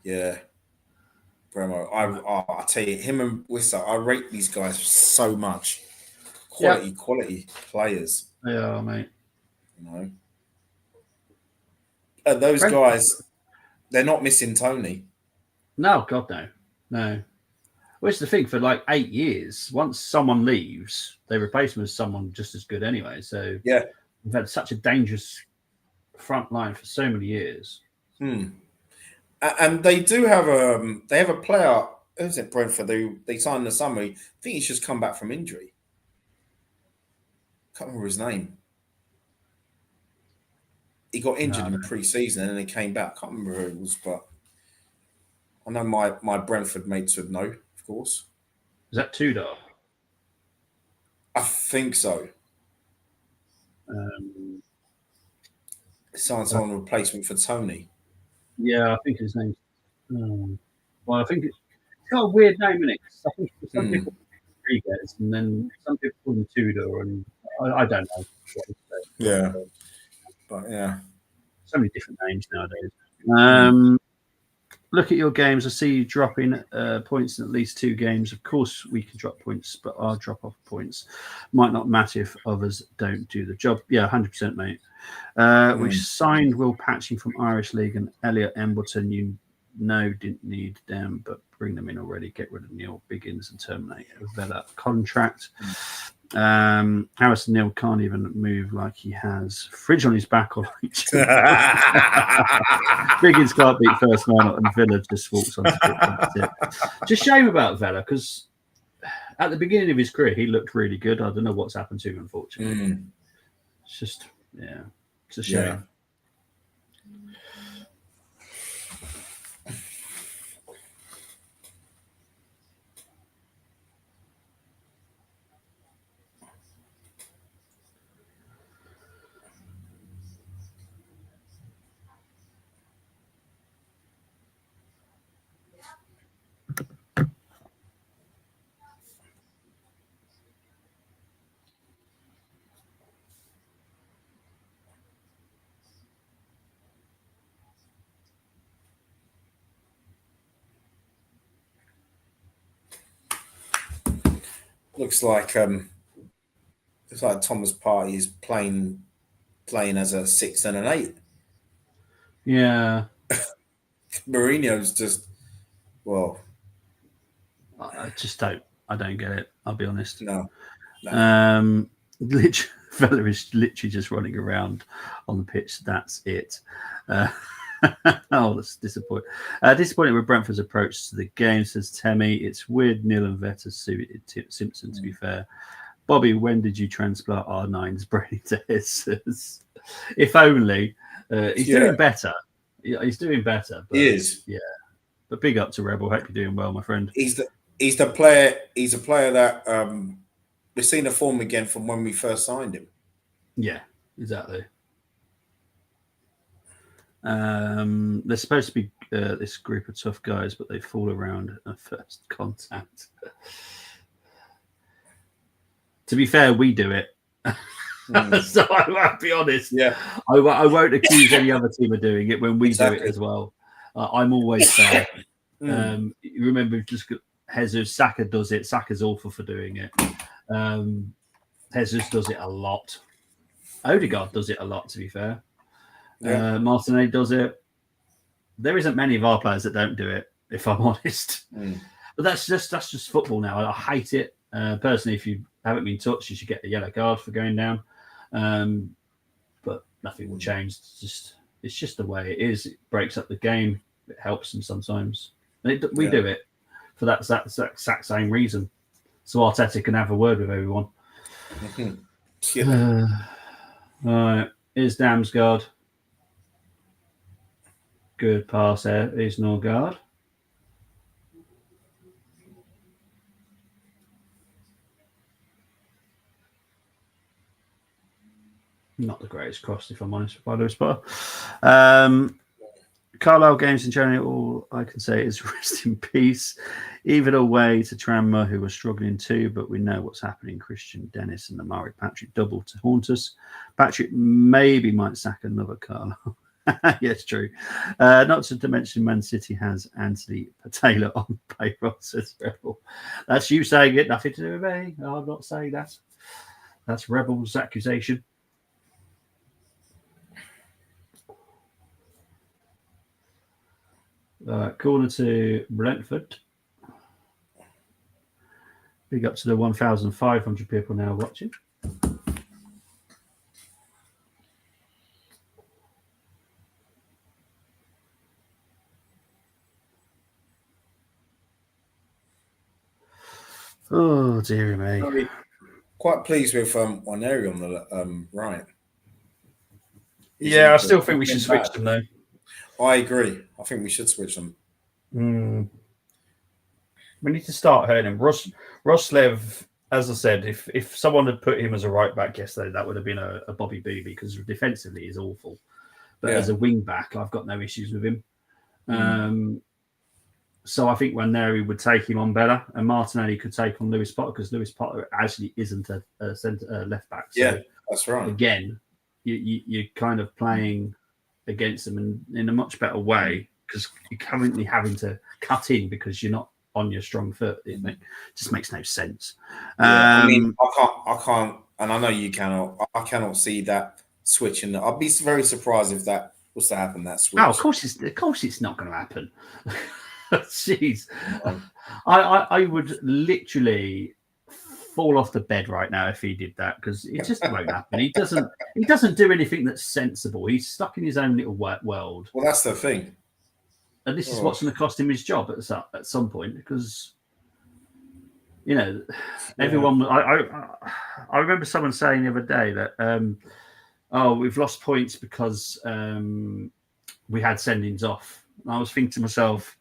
Yeah. Bremo, I tell you, him and Wissa, I rate these guys so much. Quality players. Yeah, mate. You know, and those guys, they're not missing Tony. No, God, no. Which is the thing, for like 8 years, once someone leaves, they replace them with someone just as good anyway. So yeah, we've had such a dangerous front line for so many years. And they do have a player. Who's it? Brentford. They signed in the summer. I think he's just come back from injury. Can't remember his name. He got injured in pre-season and then he came back. Can't remember who it was, but I know my Brentford mates would know, of course. Is that Tudor? I think so. Someone's on a replacement for Tony. Yeah, I think his name's. Well, I think it's got a weird name in it. I think some people Rodriguez, and then some people call him Tudor, and I don't know. Yeah, but yeah, so many different names nowadays. Look at your games. I see you dropping points in at least 2 games. Of course, we can drop points, but our drop-off points might not matter if others don't do the job. Yeah, 100%, mate. We signed Will Patching from Irish League and Elliot Embleton. You didn't need them, but bring them in already. Get rid of Neil Biggins and terminate a Vela contract. Harrison Neal can't even move like he has fridge on his back or Biggins can't beat first man and Villa just walks on it. Just shame about Vela, because at the beginning of his career he looked really good. I don't know what's happened to him, unfortunately. It's just it's a shame. Yeah. looks like Thomas Partey is playing as a 6 and an 8. Yeah. Mourinho's just I just don't. I don't get it. I'll be honest. No. Fella is literally just running around on the pitch. That's it. That's disappointing. Disappointed with Brentford's approach to the game, says Temi. It's weird. Neil and Vetta suited Simpson, to be fair. Bobby, when did you transplant R9's brain to Jesus? If only. He's doing better. He's doing better. But, he is. Yeah. But big up to Rebel. Hope you're doing well, my friend. He's the player. He's a player that we've seen the form again from when we first signed him. Yeah, exactly. They're supposed to be this group of tough guys, but they fall around at first contact. To be fair, we do it. So I'll be honest. Yeah, I won't accuse any other team of doing it when we do it as well. I'm always fair. You remember, just Jesus, Saka does it. Saka's awful for doing it. Jesus does it a lot. Odegaard does it a lot, to be fair. Yeah. Martinelli does it. There isn't many of our players that don't do it, if I'm honest. But that's just football now. I hate it. Personally, if you haven't been touched, you should get a yellow card for going down. But nothing will change. It's just the way it is. It breaks up the game. It helps them sometimes. We do it for that exact same reason. So Arteta can have a word with everyone. All right. Here's Damsgaard. Good pass there. Here's Norgard. Not the greatest cross, if I'm honest, by Lewis Potter. Carlisle games in general, all I can say is rest in peace. Even away to Tranmere, who were struggling too, but we know what's happening. Christian, Dennis, and Amari Patrick double to haunt us. Patrick maybe might sack another Carlisle. Yes, true. Not to mention Man City has Anthony Taylor on payroll, says Rebel. That's you saying it, nothing to do with me. I'm not saying that. That's Rebel's accusation. Corner to Brentford. Big up to the 1,500 people now watching. Oh, dear me. Quite pleased with Waneri on the right. Yeah, I still think we should switch them, though. I agree. I think we should switch them. We need to start hurting him. Roslev, as I said, if someone had put him as a right back yesterday, that would have been a Bobby B, because defensively he's awful. But as a wing back, I've got no issues with him. So I think Waneri would take him on better, and Martinelli could take on Lewis Potter, because Lewis Potter actually isn't a centre left back. So yeah, that's right. Again, you're kind of playing against them in a much better way, because you're currently having to cut in because you're not on your strong foot. It just makes no sense. I mean, I can't, and I know you cannot. I cannot see that switching. I'd be very surprised if that was to happen. That switch. Oh, of course it's not going to happen. Jeez, I would literally fall off the bed right now if he did that, because it just won't happen. He doesn't do anything that's sensible. He's stuck in his own little world. Well, that's the thing. And this is what's going to cost him his job at some point, because everyone. I remember someone saying the other day that we've lost points because we had sendings off. And I was thinking to myself,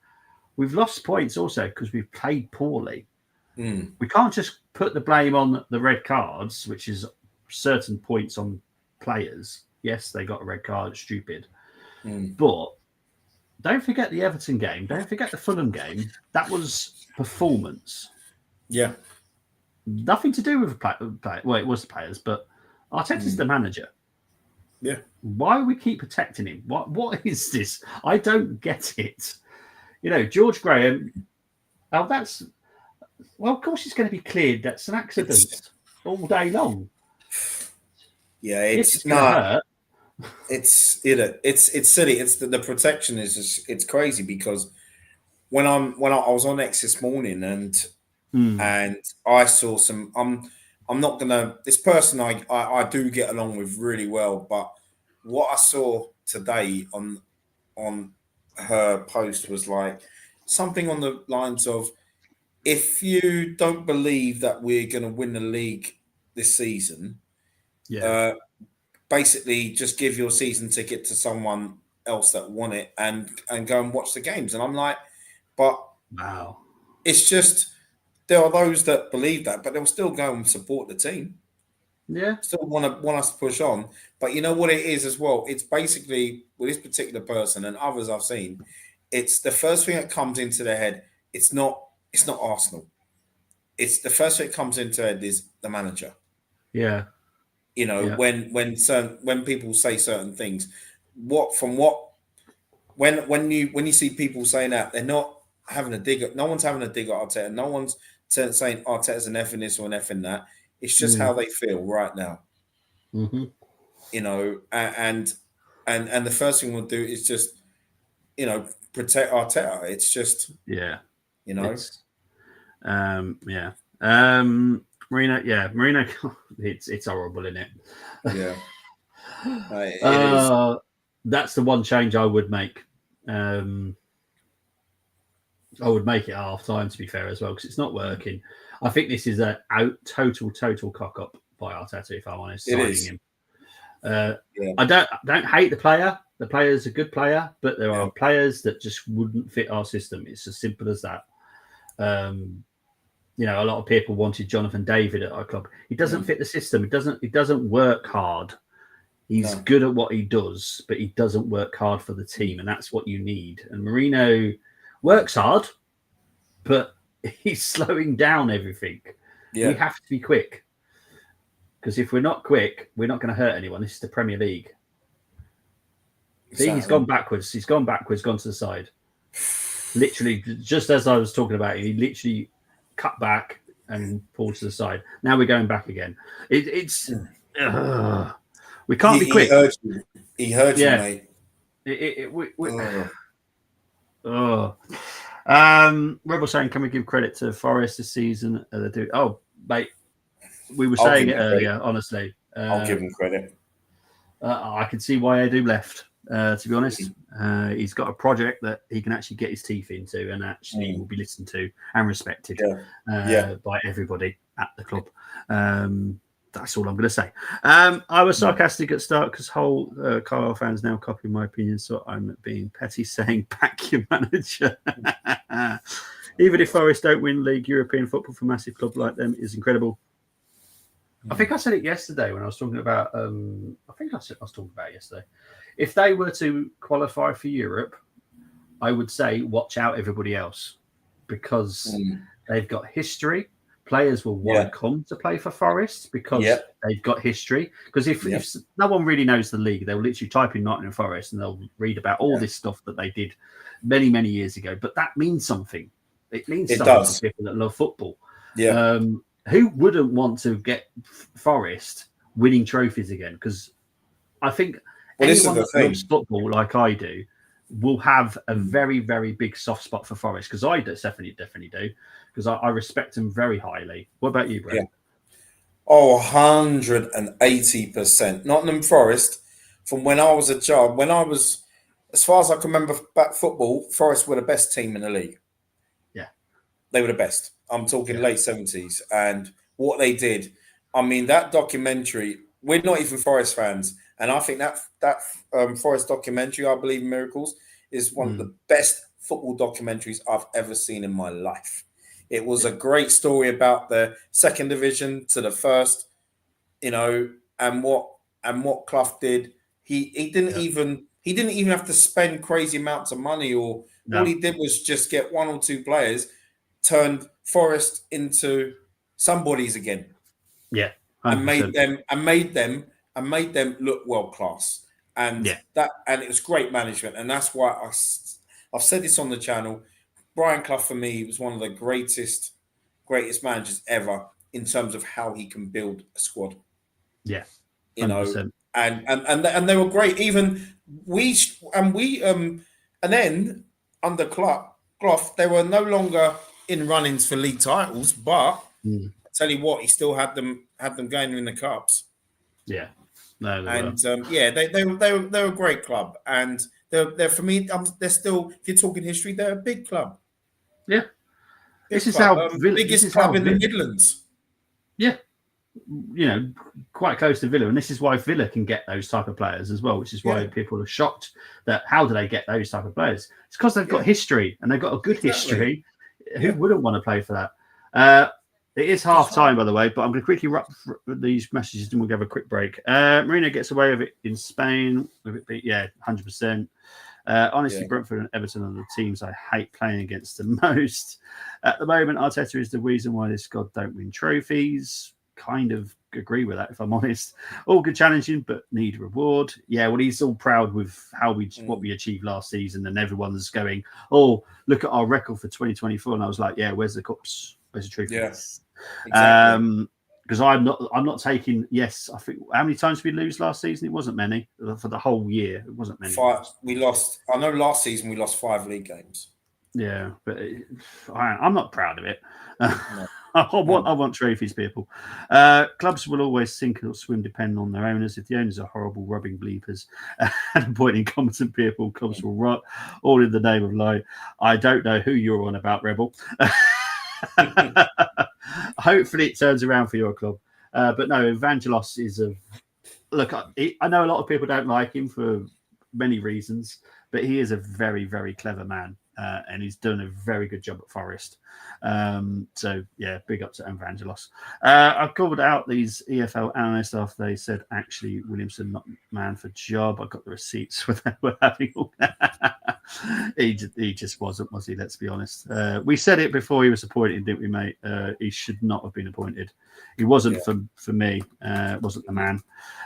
we've lost points also because we've played poorly. We can't just put the blame on the red cards, which is certain points on players. Yes, they got a red card. It's stupid. But don't forget the Everton game. Don't forget the Fulham game. That was performance. Yeah. Nothing to do with well, it was the players, but Arteta's the manager. Yeah. Why do we keep protecting him? What is this? I don't get it. George Graham. Oh, that's Well, of course, it's going to be cleared. That's an accident all day long. Yeah, Yes, it's going to hurt. It's silly. It's the protection is just it's crazy because when I was on X this morning and I saw some. I'm not gonna. This person I do get along with really well, but what I saw today on her post was like something on the lines of, if you don't believe that we're going to win the league this season, basically just give your season ticket to someone else that won it and go and watch the games. And I'm like, but wow, it's just there are those that believe that, but they'll still go and support the team. Yeah, Still want us to push on. But you know what it is as well? It's basically with this particular person and others I've seen, it's the first thing that comes into their head. It's not Arsenal. It's the first thing that comes into their head is the manager. Yeah. You know, when people say certain things, when you see people saying that, they're not having a dig at, no one's having a dig at Arteta. No one's saying Arteta's an F in this or an F in that. It's just how they feel right now. Mm-hmm. You know, and the first thing we'll do is just, you know, protect Arteta. It's just, you know, Marino, it's horrible, isn't it? Yeah. It is. That's the one change I would make. I would make it half time, to be fair, as well, because it's not working. I think this is a total cock up by Arteta, if I'm honest. Signing him. I don't hate the player. The player's a good player, but there are players that just wouldn't fit our system. It's as simple as that. You know, a lot of people wanted Jonathan David at our club. He doesn't fit the system. He doesn't work hard. He's good at what he does, but he doesn't work hard for the team, and that's what you need. And Marino works hard, but he's slowing down everything. We have to be quick, because if we're not quick, we're not going to hurt anyone. This is the Premier League. Exactly. See, he's gone backwards. He's gone backwards, gone to the side. Literally, just as I was talking about, he literally cut back and pulled to the side. Now we're going back again. We can't be quick. He heard you, mate. Rebel saying, can we give credit to Forest this season? They do. Oh, mate, we were saying it earlier. Honestly, I'll give him credit. I can see why Edu left. To be honest, he's got a project that he can actually get his teeth into, and actually will be listened to and respected by everybody at the club. That's all I'm going to say. I was sarcastic at start because whole Carlisle fans now copy my opinion, so I'm being petty, saying back your manager. Even if Forest don't win league, European football for a massive club like them is incredible. I think I said it yesterday when I was talking about. I think I was talking about it yesterday. If they were to qualify for Europe, I would say watch out everybody else, because they've got history. Players will want to come to play for Forest because they've got history. Because if no one really knows the league, they'll literally type in Nottingham Forest and they'll read about all this stuff that they did many, many years ago. But that means something. It means something to people that love football. Yeah. Who wouldn't want to get Forest winning trophies again? Because I think anyone that loves football like I do will have a very, very big soft spot for Forest, because I definitely do, because I respect them very highly. What about you, Brent? Oh, 180%. Nottingham Forest, from when I was a child, as far as I can remember back football, Forest were the best team in the league. Yeah. They were the best. I'm talking late 70s. And what they did, I mean, that documentary, we're not even Forest fans. And I think that Forest documentary, I Believe in Miracles, is one of the best football documentaries I've ever seen in my life. It was a great story about the second division to the first, you know, and what Clough did. He didn't even have to spend crazy amounts of money, or all he did was just get one or two players, turned Forest into somebodies again. Yeah. 100%. and made them look world class. And it was great management. And that's why I've said this on the channel. Brian Clough, for me, was one of the greatest greatest managers ever in terms of how he can build a squad. Yeah, 100%. You know, and they were great. Even and then under Clough, they were no longer in runnings for league titles, but I tell you what, he still had them going in the cups. Yeah, no, they were a great club, and they're for me. They're still, if you're talking history, they're a big club. Yeah, big this club. is how biggest club in the Midlands. Yeah, you know, quite close to Villa, and this is why Villa can get those type of players as well, which is why people are shocked that how do they get those type of players? It's because they've got history, and they've got a good history. Who wouldn't want to play for that? It is half time, by the way, but I'm going to quickly wrap these messages and we'll have a quick break. Marino gets away with it in Spain. 100%. Honestly, Brentford and Everton are the teams I hate playing against the most. At the moment, Arteta is the reason why this squad don't win trophies. Kind of agree with that, if I'm honest. All good challenging, but need reward. Yeah, well, he's all proud with what we achieved last season, and everyone's going, "Oh, look at our record for 2024." And I was like, "Yeah, where's the cups? Where's the trophies?" Yes, exactly. Because I'm not taking. Yes, I think how many times did we lose last season? It wasn't many for the whole year. It wasn't many. 5. We lost. I know last season we lost 5 league games. Yeah, but I'm not proud of it. No. I want trophies, people. Clubs will always sink or swim depending on their owners. If the owners are horrible, rubbing bleepers and appointing competent people, clubs will rot, all in the name of light. I don't know who you're on about, Rebel. Hopefully it turns around for your club. But no, Evangelos is a... Look, I know a lot of people don't like him for many reasons, but he is a very, very clever man. And he's done a very good job at Forest. So, yeah, big up to Evangelos. I've called out these EFL analysts after they said, actually, Williamson not man for job. I got the receipts when they were having all that. He just wasn't, was he? Let's be honest. We said it before he was appointed, didn't we, mate? He should not have been appointed. He wasn't for me. Wasn't the man.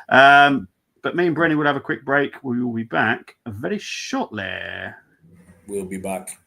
But me and Brennan will have a quick break. We will be back very shortly. We'll be back.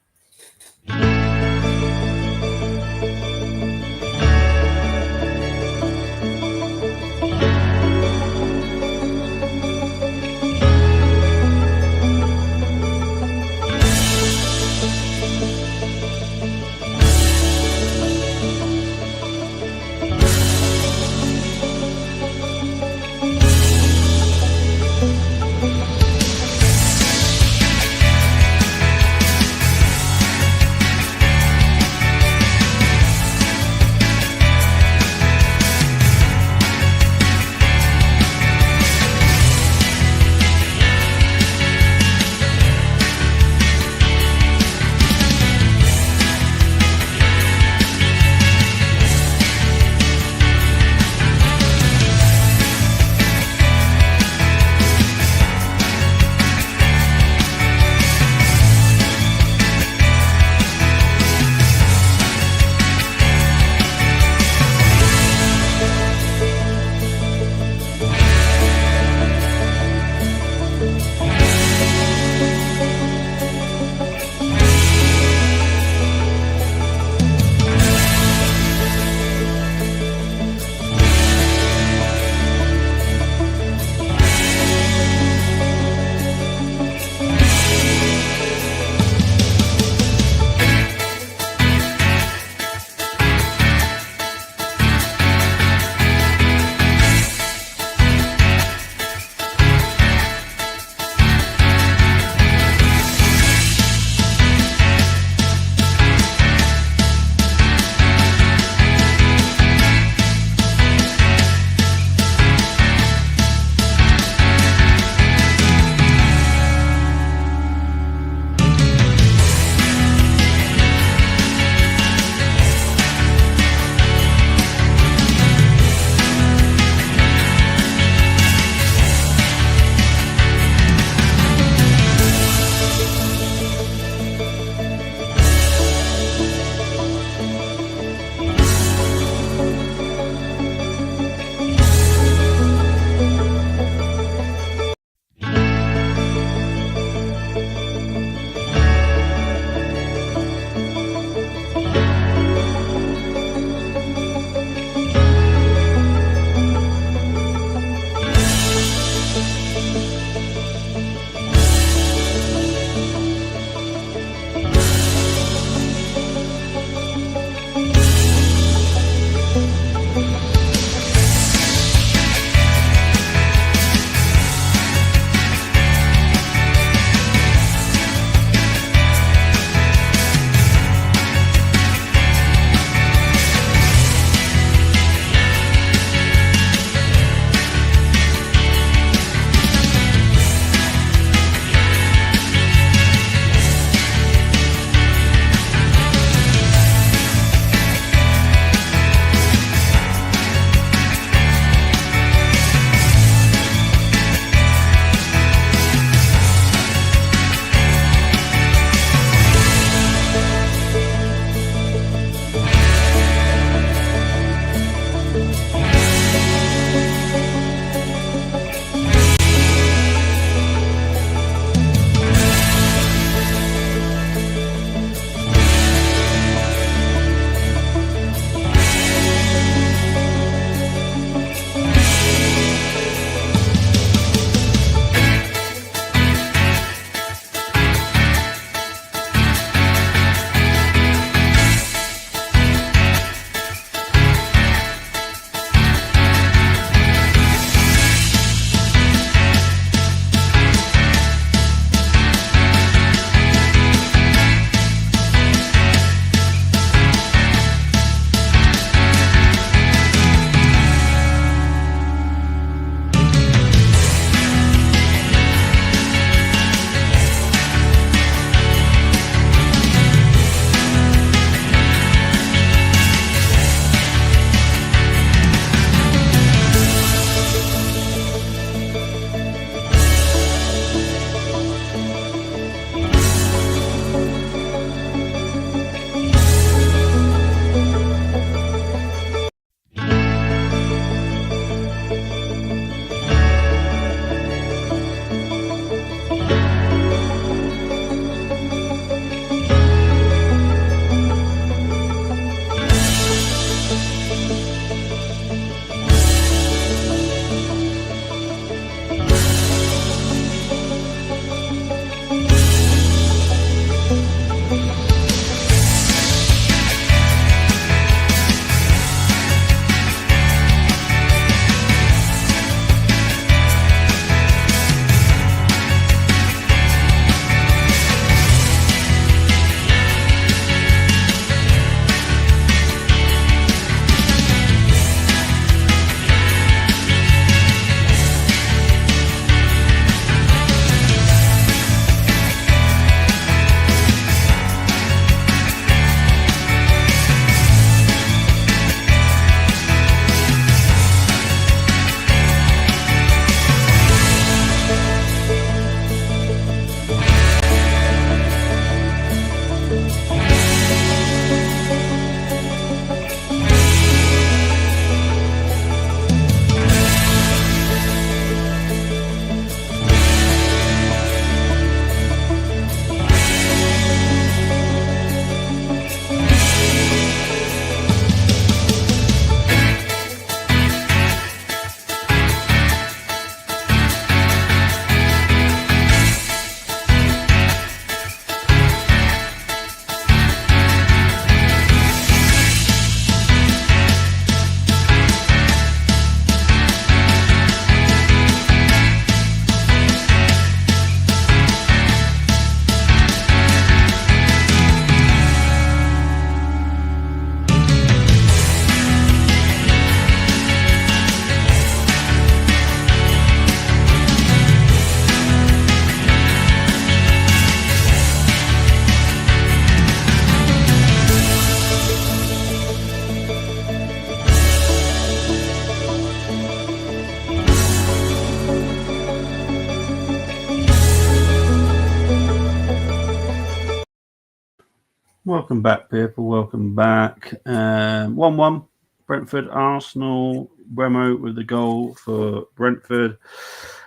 Welcome back, people. Welcome back. 1-1. Brentford, Arsenal. Remo with the goal for Brentford.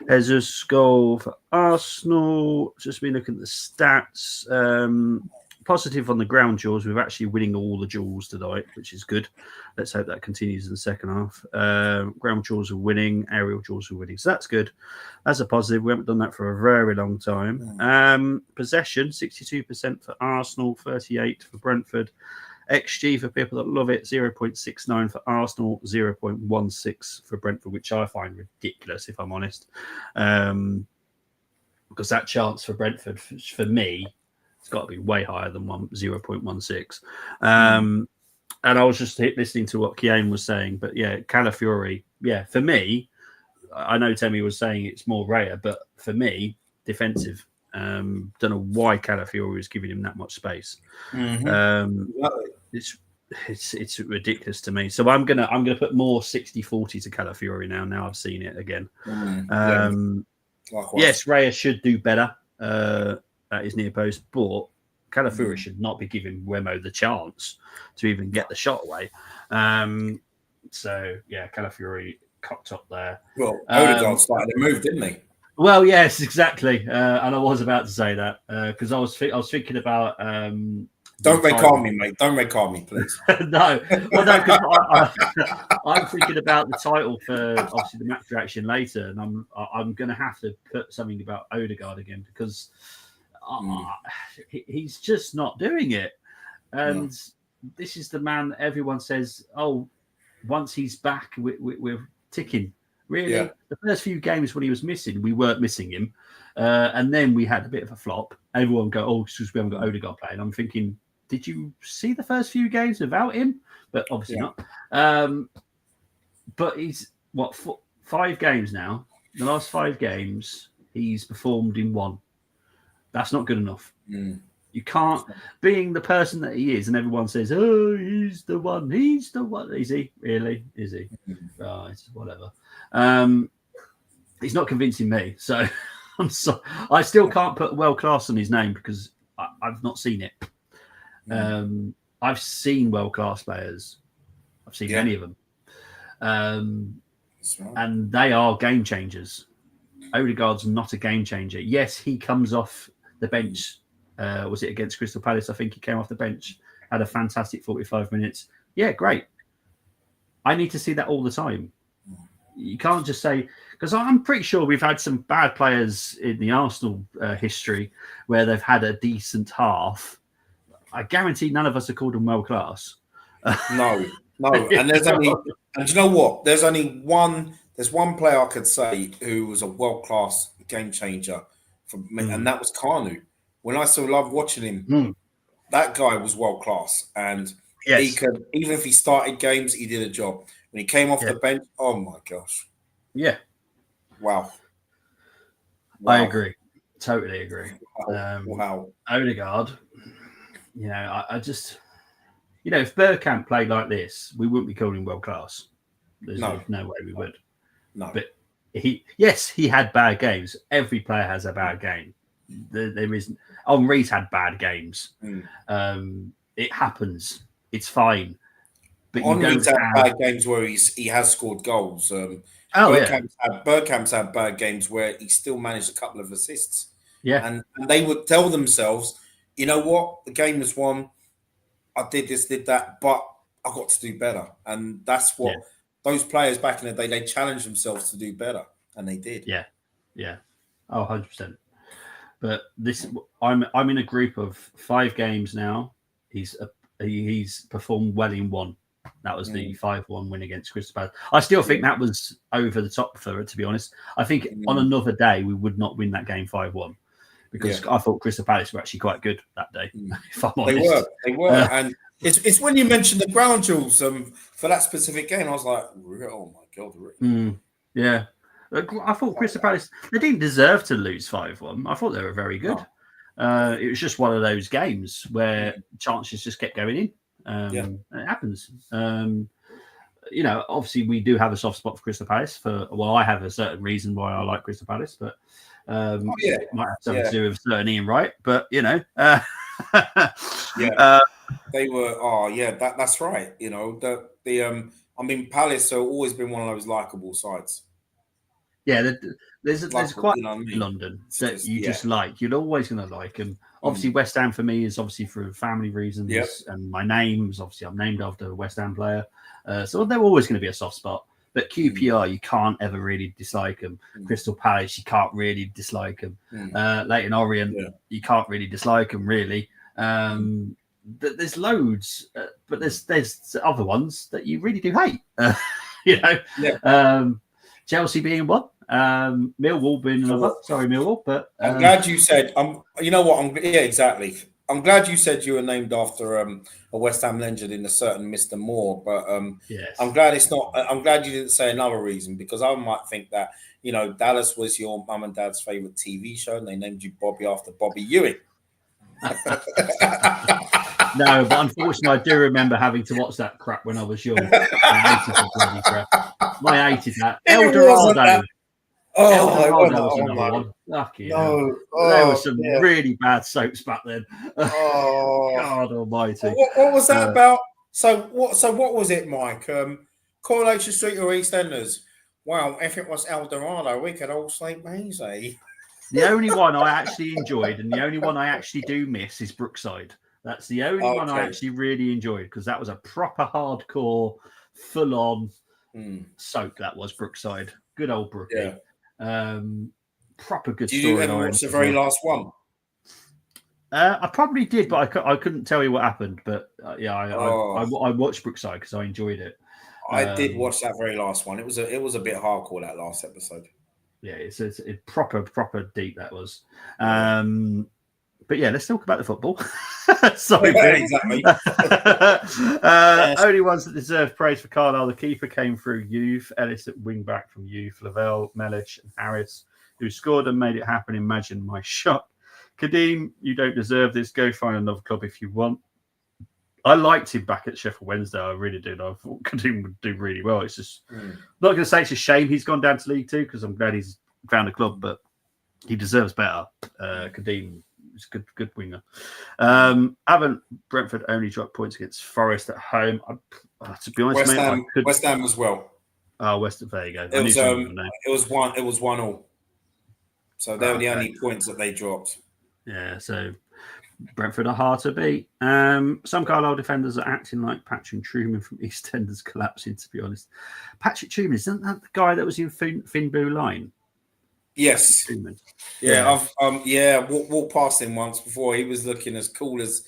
Jesus goal for Arsenal. Just been looking at the stats. Positive on the ground duels. We're actually winning all the duels tonight, which is good. Let's hope that continues in the second half. Ground duels are winning. Aerial duels are winning. So that's good. That's a positive. We haven't done that for a very long time. Possession, 62% for Arsenal, 38% for Brentford. XG for people that love it, 0.69 for Arsenal, 0.16 for Brentford, which I find ridiculous, if I'm honest. Because that chance for Brentford, for me, it's got to be way higher than 0.16. And I was just listening to what Kian was saying, but yeah, Calafiori, yeah, for me, I know Temi was saying it's more rare, but for me, defensive. Don't know why Calafiori was giving him that much space. It's ridiculous to me. So I'm gonna put more 60-40 to Calafiori now. Now I've seen it again. Yes, Reyes should do better at his near post, but Calafiori should not be giving Remo the chance to even get the shot away. So yeah, Calafiori cocked up there. Well, Odegaard started to move, didn't he? Well, yes, exactly. And I was about to say that because I was thinking about. Don't recall me, mate. Don't recall me, please. No, well, no, because I'm thinking about the title for obviously the match reaction later, and I'm going to have to put something about Odegaard again because he's just not doing it, and this is the man that everyone says, oh, once he's back, we're ticking. Really, the first few games when he was missing, we weren't missing him, and then we had a bit of a flop. Everyone go, oh, because we haven't got Odegaard playing. I'm thinking, did you see the first few games without him? But obviously not. But he's 5 games now. The last 5 games, he's performed in 1. That's not good enough. You can't, being the person that he is, and everyone says, oh, he's the one. He's the one. Is he? Really? Is he? Right, whatever. He's not convincing me. So I'm sorry. I still can't put world class on his name because I've not seen it. I've seen world class players. I've seen many of them. And they are game changers. Odegaard's not a game changer. Yes, he comes off the bench. Was it against Crystal Palace? I think he came off the bench, had a fantastic 45 minutes. Yeah, great. I need to see that all the time. You can't just say, because I'm pretty sure we've had some bad players in the Arsenal history where they've had a decent half. I guarantee none of us have called them world class. No. And there's only, and you know what? There's one player I could say who was a world class game changer for me, and that was Kanu. When I still loved watching him, that guy was world class, and he could, even if he started games, he did a job. When he came off the bench, oh my gosh, wow. I agree, totally agree. Wow. Odegaard, I just, if Bergkamp played like this, we wouldn't be calling him world class. There's no way we would. No, but he had bad games. Every player has a bad game. There isn't. Henry's had bad games. It happens. It's fine. But Henry's had bad games where he has scored goals. Bergkamp's had bad games where he still managed a couple of assists. Yeah, and they would tell themselves, you know what, the game was won. I did this, did that, but I got to do better. And that's what those players back in the day, they challenged themselves to do better, and they did. Yeah. Oh, 100%. But I'm in a group of 5 games now. He's performed well in 1. That was the 5-1 win against Crystal Palace. I still think that was over the top for it, to be honest. I think on another day we would not win that game 5-1 because I thought Crystal Palace were actually quite good that day. If I'm honest. They were, and it's when you mentioned the ground jewels for that specific game, I was like, oh my god, really? Yeah. I thought Crystal Palace, they didn't deserve to lose 5-1. I thought they were very good. It was just one of those games where chances just kept going in. It happens. Obviously we do have a soft spot for Crystal Palace. I have a certain reason why I like Crystal Palace, but it might have something to do with certain Ian Wright. But Yeah, they were. Oh, yeah, that's right. You know, I mean, Palace have always been one of those likable sides. Yeah, there's quite you know what I in mean? London It's that just, you just like. You're always going to like them. Obviously, West Ham for me is obviously for family Yep. reasons, and my name's obviously I'm named after a West Ham player, so they're always going to be a soft spot. But QPR, you can't ever really dislike them. Crystal Palace, you can't really dislike them. Leighton Orient, you can't really dislike them really. There's loads, but there's other ones that you really do hate. You know, Chelsea being one, Millwall being another. Sorry, Millwall, but I'm glad you said. You know what? Yeah, exactly. I'm glad you said you were named after a West Ham legend in a certain Mr. Moore, but yes. I'm glad it's not. I'm glad you didn't say another reason, because I might think that, you know, Dallas was your mum and dad's favorite TV show, and they named you Bobby after Bobby Ewing. No, but unfortunately, I do remember having to watch that crap when I was young. I hated the bloody crap. I hated that. El Dorado. El Dorado was another one. Lucky no. There were some really bad soaps back then. God almighty. What was that about? So what was it, Mike? Coronation Street or EastEnders? Wow, if it was El Dorado, we could all sleep easy. The only one I actually enjoyed, and the only one I actually do miss, is Brookside. That's the only one I actually really enjoyed, because that was a proper hardcore, full-on soap. That was Brookside. Good old Brookie. Yeah. Proper good story. Did you ever watch the very last one? I probably did, but I couldn't tell you what happened. But I watched Brookside because I enjoyed it. I did watch that very last one. It was a bit hardcore, that last episode. Yeah, it's proper deep, that was. But yeah, let's talk about the football. Sorry, exactly. Only ones that deserve praise for Carlisle. The keeper came through youth. Ellis at wing back from youth. Lavelle, Mellish, and Harris, who scored and made it happen. Imagine my shot. Kadeem, you don't deserve this. Go find another club if you want. I liked him back at Sheffield Wednesday. I really did. I thought Kadeem would do really well. It's just not going to say it's a shame he's gone down to League Two, because I'm glad he's found a club, but he deserves better. Kadeem is a good winger. Haven't Brentford only dropped points against Forest at home? To be honest, West Ham as well. Oh, West Ham. There you go. It was 1-1. So they were the only points that they dropped. Yeah, so Brentford are hard to beat. Some Carlisle defenders are acting like Patrick Truman from EastEnders collapsing, to be honest. Patrick Truman, isn't that the guy that was in Finn Blue Line? Yes. Truman. Yeah, I've walked past him once before. He was looking as cool as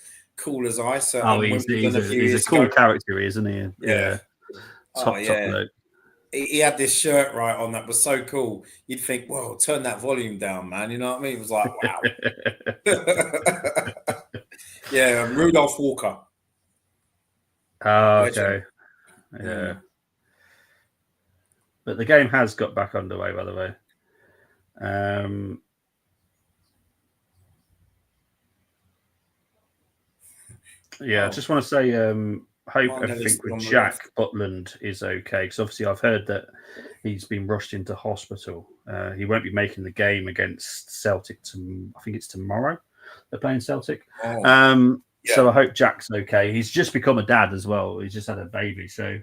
ice. He's a cool character, isn't he? Yeah. Top bloke. He had this shirt right on that was so cool. You'd think, "Whoa, turn that volume down, man." You know what I mean? It was like, wow. Yeah, Rudolph Walker. Oh, okay. Yeah. But the game has got back underway, by the way. I just want to say, hope everything with Jack Butland is okay, because obviously I've heard that he's been rushed into hospital. He won't be making the game against Celtic. I think it's tomorrow. They're playing Celtic. So I hope Jack's okay. He's just become a dad as well. He's just had a baby, so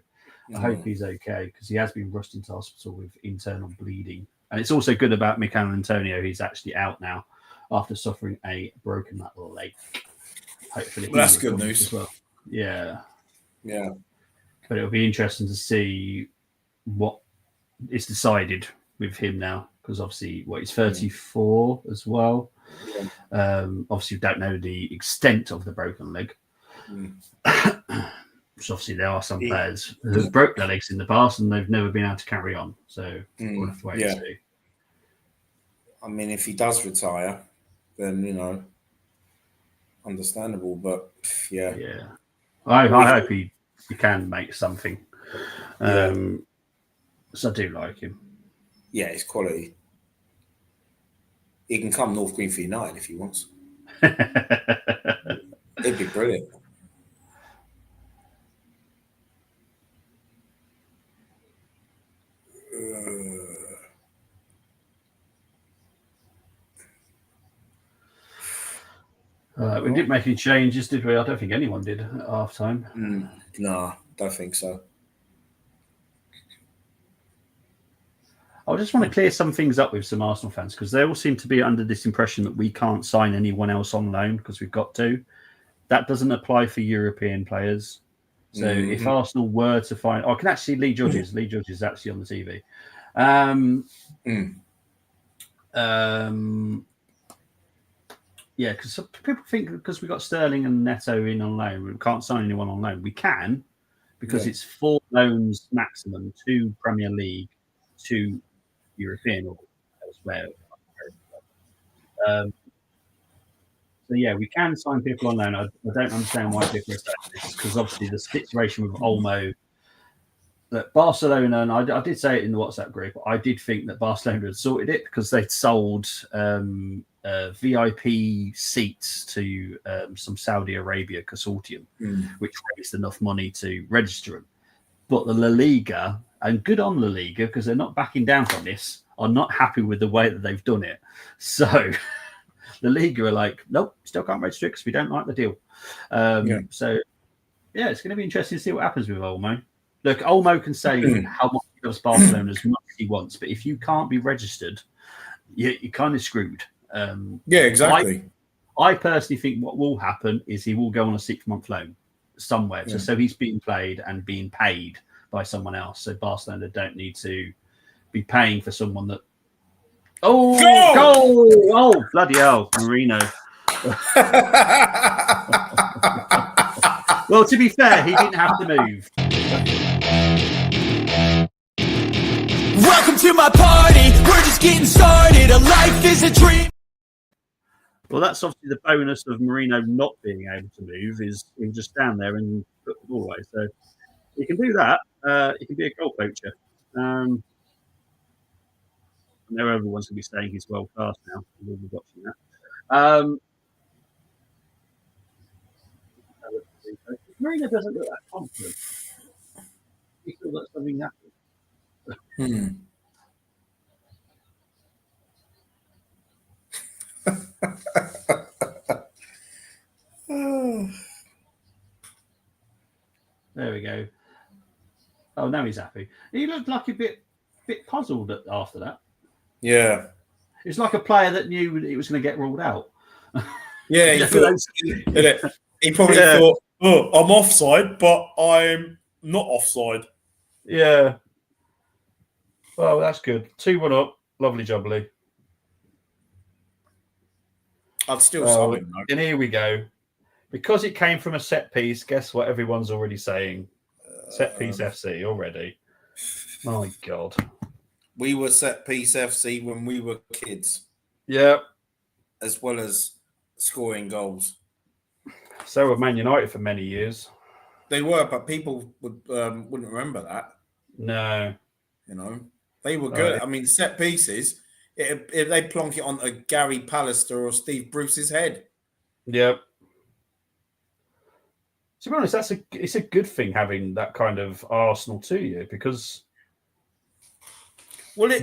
I hope he's okay, because he has been rushed into hospital with internal bleeding. And it's also good about Mikel Antonio. He's actually out now after suffering a broken leg. Hopefully, that's good news as well. Yeah. Yeah. But it'll be interesting to see what is decided with him now, because obviously, he's 34 as well. Yeah. Obviously, we don't know the extent of the broken leg. So obviously, there are some players who have broke their legs in the past and they've never been able to carry on. So we'll have to wait and see. I mean, if he does retire, then understandable. But yeah. I hope he can make something. So I do like him. Yeah, it's quality. He can come North Greenfield United if he wants. It'd be brilliant. We didn't make any changes, did we? I don't think anyone did at half time. No, don't think so. I just want to clear some things up with some Arsenal fans because they all seem to be under this impression that we can't sign anyone else on loan because we've got to. That doesn't apply for European players. So if Arsenal were to find... I can actually... Lee George is actually on the TV. Yeah, because people think because we got Sterling and Neto in on loan, we can't sign anyone on loan. We can because it's 4 loans maximum, 2 Premier League, 2 European or elsewhere. So yeah, we can sign people on loan. I don't understand why people are saying this because obviously the situation with Olmo, that Barcelona, and I did say it in the WhatsApp group, I did think that Barcelona had sorted it because they'd sold VIP seats to some Saudi Arabia consortium, which raised enough money to register them. But the La Liga, and good on La Liga because they're not backing down from this, are not happy with the way that they've done it. So the Liga are like, nope, still can't register it because we don't like the deal. So yeah, it's going to be interesting to see what happens with Olmo. Look, Olmo can say how much he loves Barcelona as much as he wants, but if you can't be registered, you're kind of screwed. Yeah, exactly. I personally think what will happen is he will go on a 6-month loan somewhere, so he's being played and being paid by someone else. So Barcelona don't need to be paying for someone that. Oh, goal! Oh, bloody hell, Marino. Well, to be fair, he didn't have to move. Welcome to my party. We're just getting started. A life is a dream. Well, that's obviously the bonus of Marino not being able to move is he can just stand there and put the ball away. So he can do that. He can be a goal poacher. I know everyone's going to be saying he's world class now. We'll be watching that. Marino doesn't look that confident. He feels like something happened. There we go. Oh, now he's happy. He looked like a bit puzzled after that. Yeah. It's like a player that knew it was going to get ruled out. Yeah, he probably thought, oh, I'm offside, but I'm not offside. Yeah. Well, that's good. 2-1 up. Lovely job, Lee. I'd still sub him, though. And here we go. Because it came from a set piece, guess what everyone's already saying? Set piece FC already. My God. We were set piece FC when we were kids. Yeah. As well as scoring goals. So were Man United for many years. They were, but people wouldn't remember that. No. You know, they were good. I mean, set pieces, if they plonk it onto Gary Pallister or Steve Bruce's head. Yep. To be honest, it's a good thing having that kind of Arsenal to you because. Well, it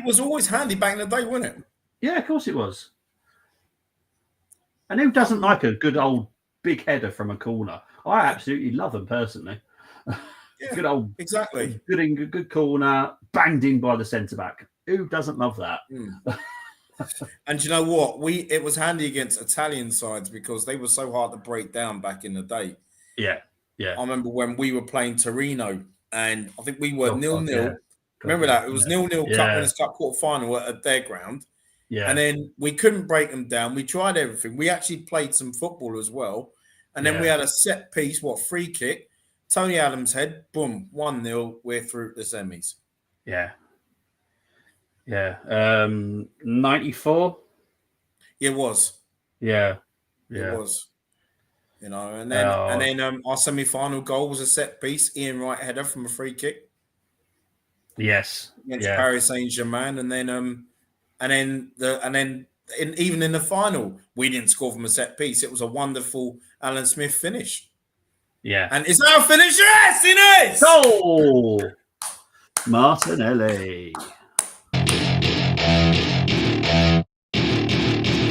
was always handy back in the day, wasn't it? Yeah, of course it was. And who doesn't like a good old big header from a corner? I absolutely love them personally. Yeah, good old, exactly. Good corner, banged in by the centre back. Who doesn't love that? And you know what? It was handy against Italian sides because they were so hard to break down back in the day. Yeah. I remember when we were playing Torino, and I think we were 0-0. Yeah. Remember that? It was 0-0 Cup Winners' Cup quarter final at their ground. Yeah. And then we couldn't break them down. We tried everything. We actually played some football as well. And then we had a set piece, free kick. Tony Adams' head, boom, 1-0. We're through the semis. Yeah. 94? It was. Yeah. It was. You know, and then our semi-final goal was a set piece, Ian Wright header from a free kick. Yes. Against Paris Saint-Germain, and then even in the final, we didn't score from a set piece. It was a wonderful Alan Smith finish. Yeah. And is that a finish? Yes, it is! Oh! Martinelli.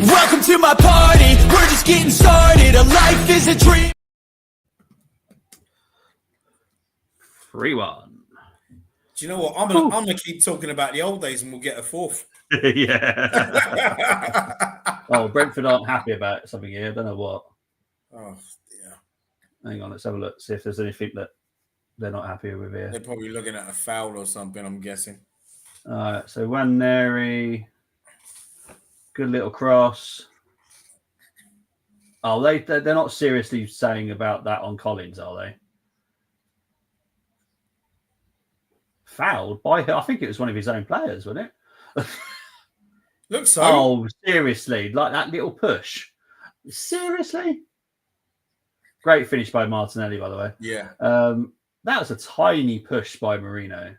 Welcome Welcome to my party. We're just getting started. A life is a dream. 3-1. Do you know what? I'm gonna keep talking about the old days, and we'll get a fourth. Yeah. Oh, Brentford aren't happy about something here. I don't know what. Oh, yeah. Hang on, let's have a look. See if there's anything that they're not happy with here. They're probably looking at a foul or something, I'm guessing. All right, so Waneri, good little cross. Oh, they're not seriously saying about that on Collins, are they? Fouled by, I think it was one of his own players, wasn't it? Looks so. Oh, seriously, like that little push. Seriously? Great finish by Martinelli, by the way. Yeah. That was a tiny push by Marino.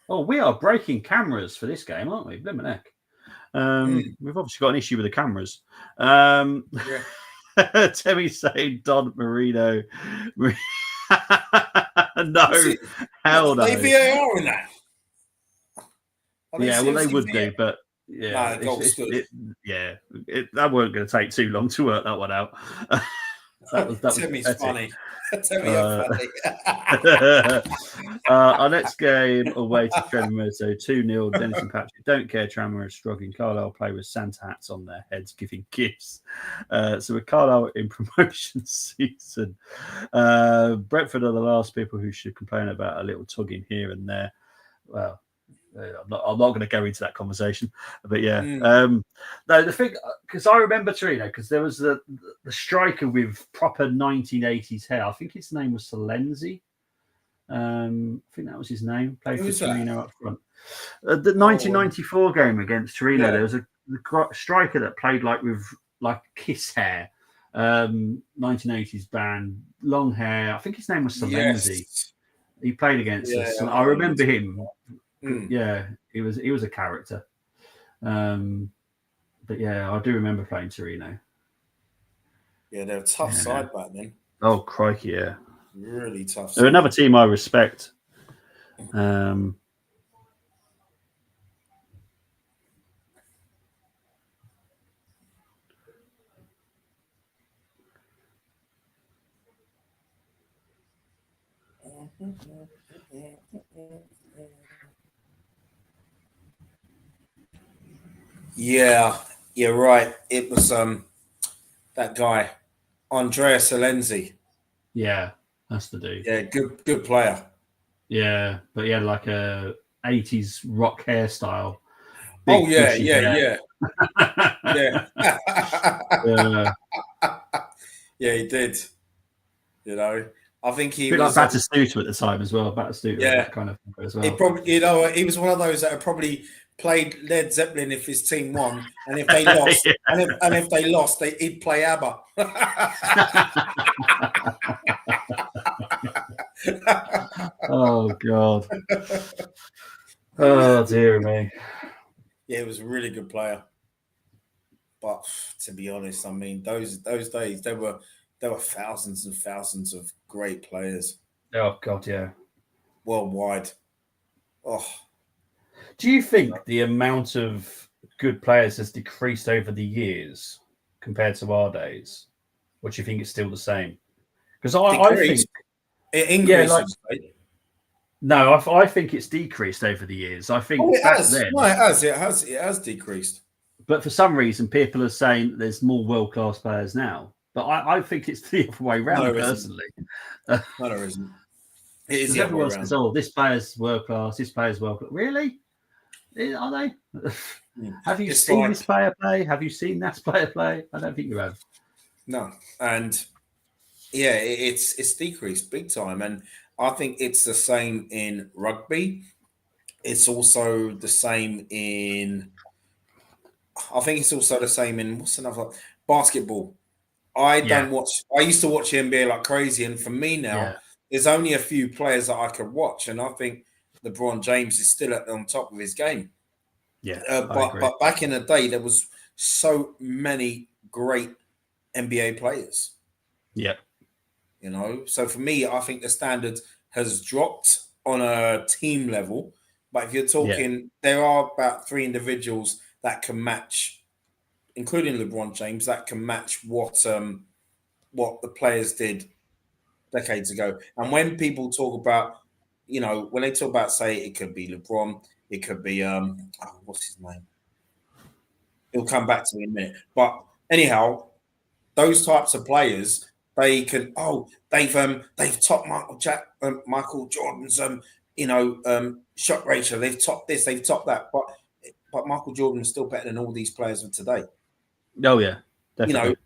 Oh, we are breaking cameras for this game, aren't we? Blimmin' heck. We've obviously got an issue with the cameras. Yeah. Temmie saying Don Marino. No, hell no. They VAR in that. Yeah, well, they would do, but yeah, that weren't going to take too long to work that one out. that was Timmy's funny. Timmy funny. Our next game away to Tranmere, so 2-0. Dennis and Patrick don't care. Tranmere is struggling. Carlisle play with Santa hats on their heads, giving gifts. So with Carlisle in promotion season, Brentford are the last people who should complain about a little tugging here and there. Well, I'm not going to go into that conversation, but yeah. No, the thing, because I remember Torino, because there was the striker with proper 1980s hair. I think his name was Salenzi. I think that was his name. Played for Torino up front. The 1994 game against Torino, there was a striker that played with Kiss hair. 1980s band, long hair. I think his name was Salenzi. Yes. He played against us, and I remember him. Yeah, he was a character. But yeah, I do remember playing Torino. Yeah, they're a tough side back then. Oh, crikey, yeah. Really tough. They're another team I respect. Yeah, you're right. It was that guy, Andrea Salenzi. Yeah, that's the dude. Yeah, good player. Yeah, but he had like a 80s rock hairstyle. Oh yeah. Yeah, he did. You know, I think he was like Batistuta at the time as well. Batistuta, that kind of thing as well. He probably, he was one of those that had probably played Led Zeppelin if his team won, and if they lost, and if they lost, he'd play ABBA. Oh God! Oh dear me. Yeah, he was a really good player. But to be honest, I mean, those days there were thousands and thousands of great players. Oh God, yeah. Worldwide. Oh. Do you think the amount of good players has decreased over the years compared to our days? Or do you think it's still the same? Because I think it increases. No, I think it's decreased over the years. I think back then. No, it has decreased. But for some reason, people are saying there's more world-class players now. But I think it's the other way around, personally. No, there isn't. It is the other way around. Says, oh, this player's world-class, this player's world-class. Really? Are they? Have you seen this player play? Have you seen that player play? I don't think you have. No. And, yeah, it's decreased big time. And I think it's the same in rugby. It's also the same in... I think it's also the same in... What's another? Basketball. I used to watch the NBA like crazy. And for me now, there's only a few players that I could watch. And I think LeBron James is still on top of his game. Yeah, but back in the day, there was so many great NBA players. Yeah. You know, so for me, I think the standard has dropped on a team level. But if you're talking, there are about 3 individuals that can match including LeBron James, that can match what the players did decades ago. And when people talk about, when they talk about, say, it could be LeBron, it could be what's his name? He'll come back to me in a minute. But anyhow, those types of players, they can. Oh, they've topped Michael Jordan's shot ratio. They've topped this. They've topped that. But Michael Jordan is still better than all these players of today. Oh yeah, definitely.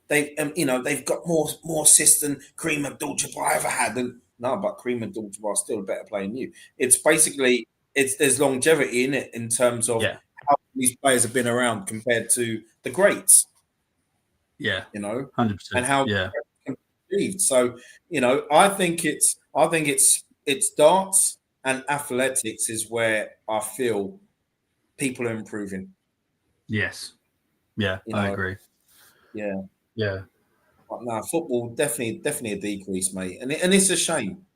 They've got more assists than Kareem Abdul-Jabbar ever had. And no, but Kareem Abdul-Jabbar is still a better player than you. It's basically there's longevity in it in terms of how these players have been around compared to the greats. Yeah, 100%, and how achieved. So I think it's darts and athletics is where I feel people are improving. Yes, yeah, I agree. Yeah. Yeah. But no, football definitely a decrease, mate, and it's a shame.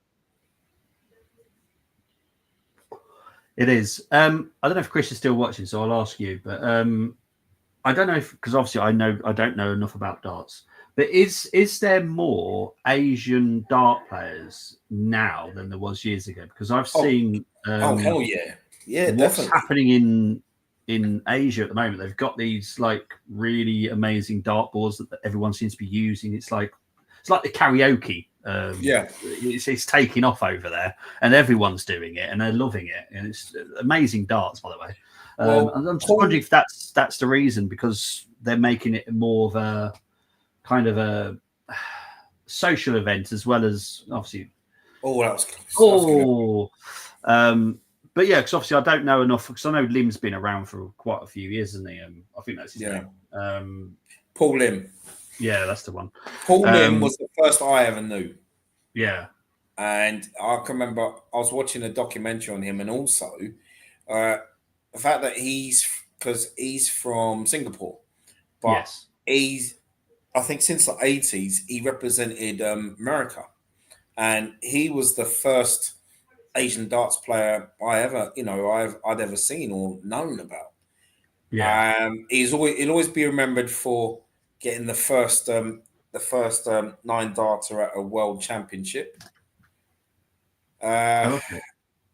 It is. I don't know if Chris is still watching, so I'll ask you. But I don't know because obviously I don't know enough about darts. But is there more Asian dart players now than there was years ago? Because I've seen. Hell yeah, what's definitely happening in Asia at the moment? They've got these like really amazing dartboards that everyone seems to be using. It's like the karaoke. It's taking off over there, and everyone's doing it, and they're loving it, and it's amazing darts, by the way. I'm just wondering if that's the reason, because they're making it more of a kind of a social event as well as obviously. Oh, that was close. But yeah, because obviously I don't know enough, because I know Lim's been around for quite a few years, isn't he? I think that's his name. Paul Lim. Yeah, that's the one. Paul Lim was the first I ever knew. Yeah. And I can remember I was watching a documentary on him, and also the fact that he's from Singapore, but I think since the 80s he represented America, and he was the first Asian darts player I'd ever seen or known about. Yeah. He'll always be remembered for getting the first 9 darter at a world championship. Okay.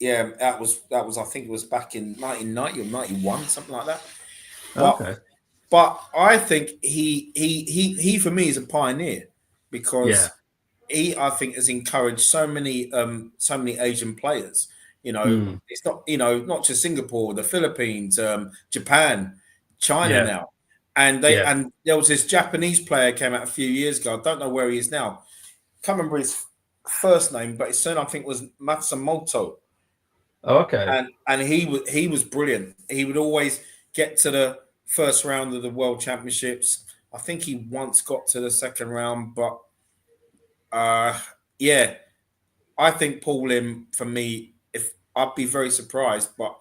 Yeah, that was I think it was back in 1990 or 91, something like that. But I think he for me is a pioneer, because he, I think, has encouraged so many Asian players. It's not not just Singapore, the Philippines, Japan, China now, and and there was this Japanese player came out a few years ago. I don't know where he is now. Can't remember his first name, but his surname I think was Matsumoto. Oh, okay. And he was brilliant. He would always get to the first round of the World Championships. I think he once got to the second round, but I think Paul Lim, for me, if I'd be very surprised, but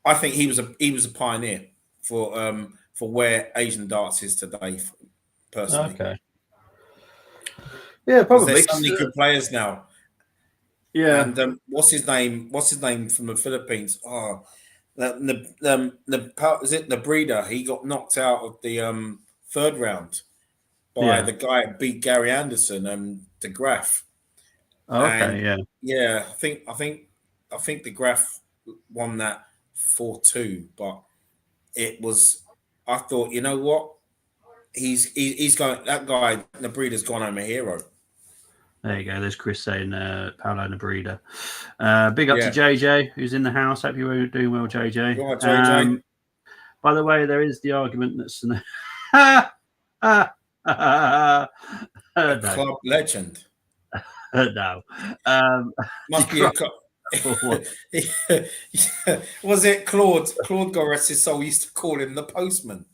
I think he was a pioneer for where Asian darts is today, personally. Okay. Yeah, probably. There's so many good players now. Yeah. And what's his name? What's his name from the Philippines? Oh, is it Nabrida? He got knocked out of the third round by the guy that beat Gary Anderson and De Graaf. Okay, yeah. I think De Graaf won that 4-2, but it was. I thought, you know what? He's going. That guy Nabrida's gone home a hero. There you go. There's Chris saying Paolo Nabrida. Big up to JJ, who's in the house. Hope you're doing well, JJ. You're right, JJ. By the way, there is the argument that's club legend. No. Must be a Was it Claude? Claude Goretz, his soul, used to call him the postman.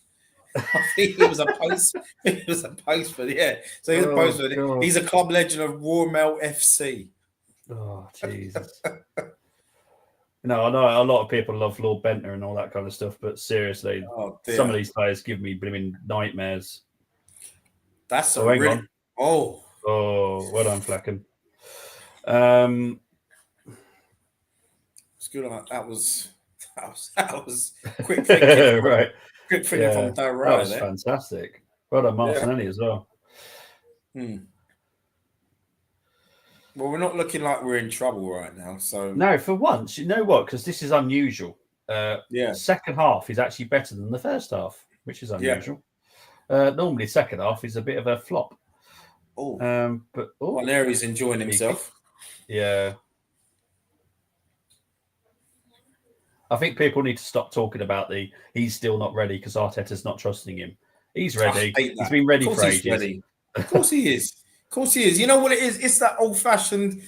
I think he was a postman. Yeah. So he's a postman. God. He's a club legend of Royal FC. Oh, Jesus. No, I know a lot of people love Lord Bentner and all that kind of stuff, but seriously, some of these players give me blooming nightmares. That's a really... Oh, well done, Flecken. It's good. That was quick thinking. Right. Quick finger from that Raya was there. fantastic. Well done, Martinelli as well. Well, we're not looking like we're in trouble right now. So no, for once, you know what? Because this is unusual. Second half is actually better than the first half, which is unusual. Normally, second half is a bit of a flop. But there he's enjoying himself. Yeah. I think people need to stop talking about he's still not ready because Arteta's not trusting him. He's ready. He's been ready for ages. Ready. Of course he is. Of course he is. You know what it is? It's that old-fashioned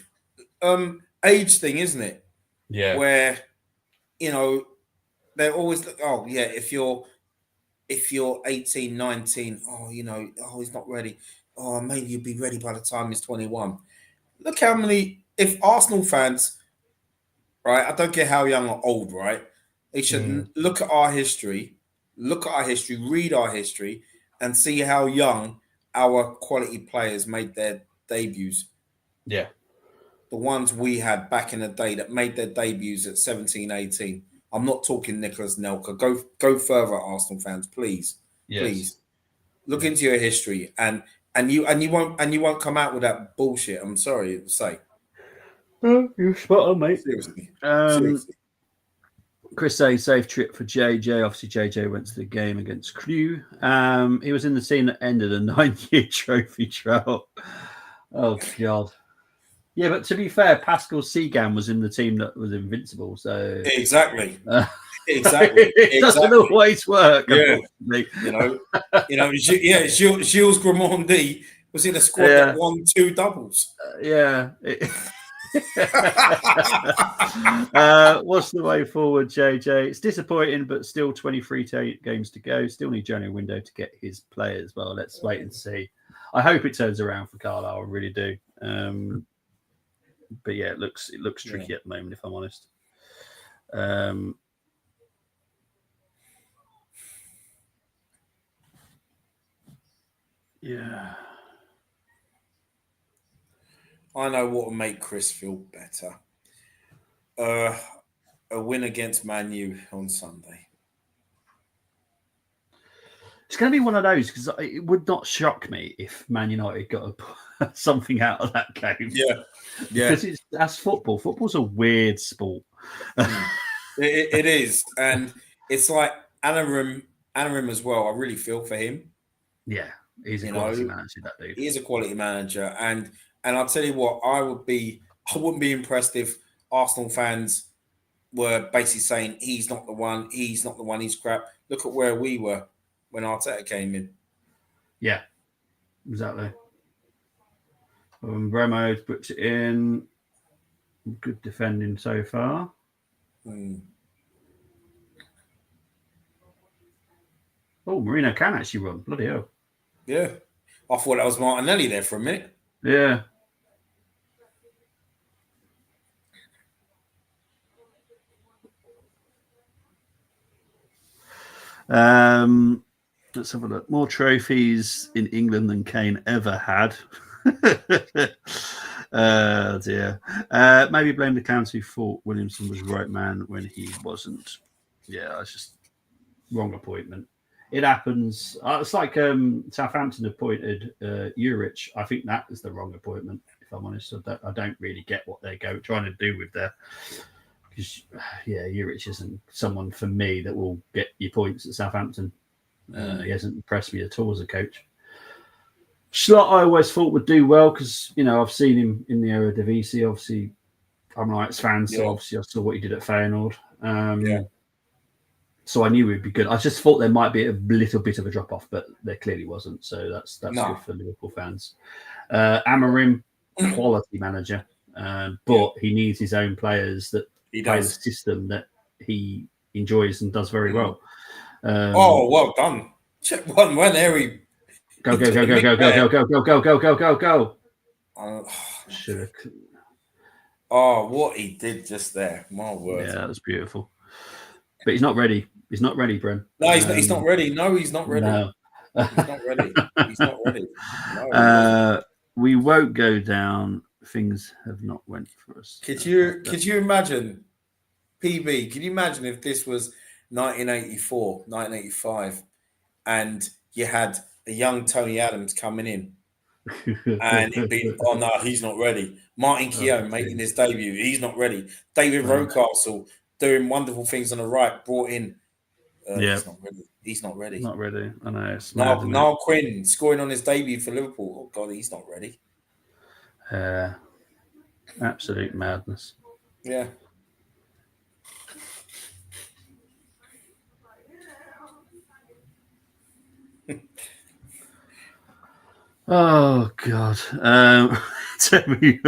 age thing, isn't it? Yeah. Where, they're always like, if you're 18, 19, he's not ready. Oh, maybe you'll be ready by the time he's 21. Look how many, if Arsenal fans, right, I don't care how young or old, right, they should look at our history, read our history, and see how young our quality players made their debuts. Yeah. The ones we had back in the day that made their debuts at 17, 18. I'm not talking Nicolas Nelka. Go further, Arsenal fans, please. Yes. Please. Look into your history and you won't come out with that bullshit. I'm sorry to say. Oh, you're spot on, mate. Seriously. Chris A, safe trip for JJ. Obviously, JJ went to the game against Crew. He was in the team that ended a 9-year trophy drought. Oh, God. Yeah, but to be fair, Pascal Segan was in the team that was invincible. So exactly. Exactly. It doesn't always work. Yeah. Gilles Gramondi was in a squad that won 2 doubles. What's the way forward, JJ? It's disappointing, but still 23 games to go. Still need January window to get his players. Well, let's wait and see. I hope it turns around for Carlisle. I really do. But yeah, it looks tricky at the moment, if I'm honest. Yeah. I know what will make Chris feel better. A win against Man U on Sunday. It's going to be one of those because it would not shock me if Man United got something out of that game. Yeah. Because that's football. Football's a weird sport. It is. And it's like Anarim as well. I really feel for him. Yeah. He's a quality manager, that dude. He is a quality manager. And I'll tell you what, I wouldn't be impressed if Arsenal fans were basically saying he's not the one, he's crap. Look at where we were when Arteta came in. Yeah, exactly. Bremo's puts it in. Good defending so far. Oh, Marino can actually run. Bloody hell. Yeah. I thought that was Martinelli there for a minute. Yeah. Let's have a look. More trophies in England than Kane ever had. Oh dear. Maybe blame the county thought Williamson was the right man when he wasn't. Yeah, it's just wrong appointment. It happens. It's like Southampton appointed Urich. I think that is the wrong appointment, if I'm honest. I don't really get what they're trying to do with their. Because Urich isn't someone for me that will get you points at Southampton. He hasn't impressed me at all as a coach. Slot, I always thought would do well because I've seen him in the Eredivisie. Obviously, I'm an Ajax fan, so obviously I saw what he did at Feyenoord. So I knew he'd be good. I just thought there might be a little bit of a drop off, but there clearly wasn't. So that's good for Liverpool fans. Amorim, quality manager, but he needs his own players that play the system that he enjoys and does very well. Well done. Check one Harry. Go. Should have. Oh, what he did just there. My word. Yeah, that was beautiful. But he's not ready. He's not ready, Bren. No, he's not ready. No, he's not ready. No. He's not ready. He's not ready. No, we won't go down. Things have not went for us. Could you imagine, PB? Can you imagine if this was 1984, 1985, and you had a young Tony Adams coming in, and it'd be, oh no, he's not ready. Martin Keown making his debut, he's not ready. David Rocastle doing wonderful things on the right, brought in. He's not ready. He's not ready. Not ready. I know. It's Niall Quinn scoring on his debut for Liverpool. Oh God, he's not ready. Absolute madness. Yeah. Oh God. Terry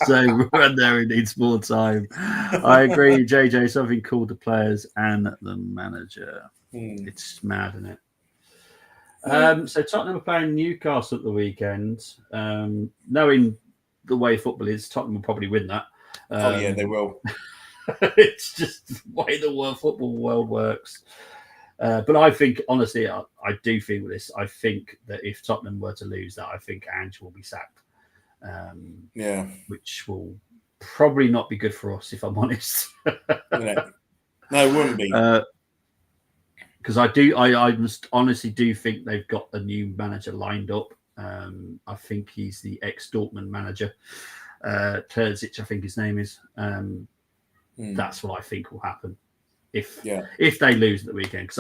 saying run there, he needs more time. I agree, JJ. Something called the players and the manager. It's mad, isn't it? So Tottenham are playing Newcastle at the weekend. Knowing the way football is, Tottenham will probably win that. Oh yeah, they will. It's just the way the football world works. But I think, honestly, I do feel this. I think that if Tottenham were to lose that, I think Ange will be sacked. Which will probably not be good for us, if I'm honest. No, it wouldn't be. Because I honestly do think they've got a new manager lined up. I think he's the ex-Dortmund manager, Terzic, I think his name is. That's what I think will happen if they lose at the weekend. Because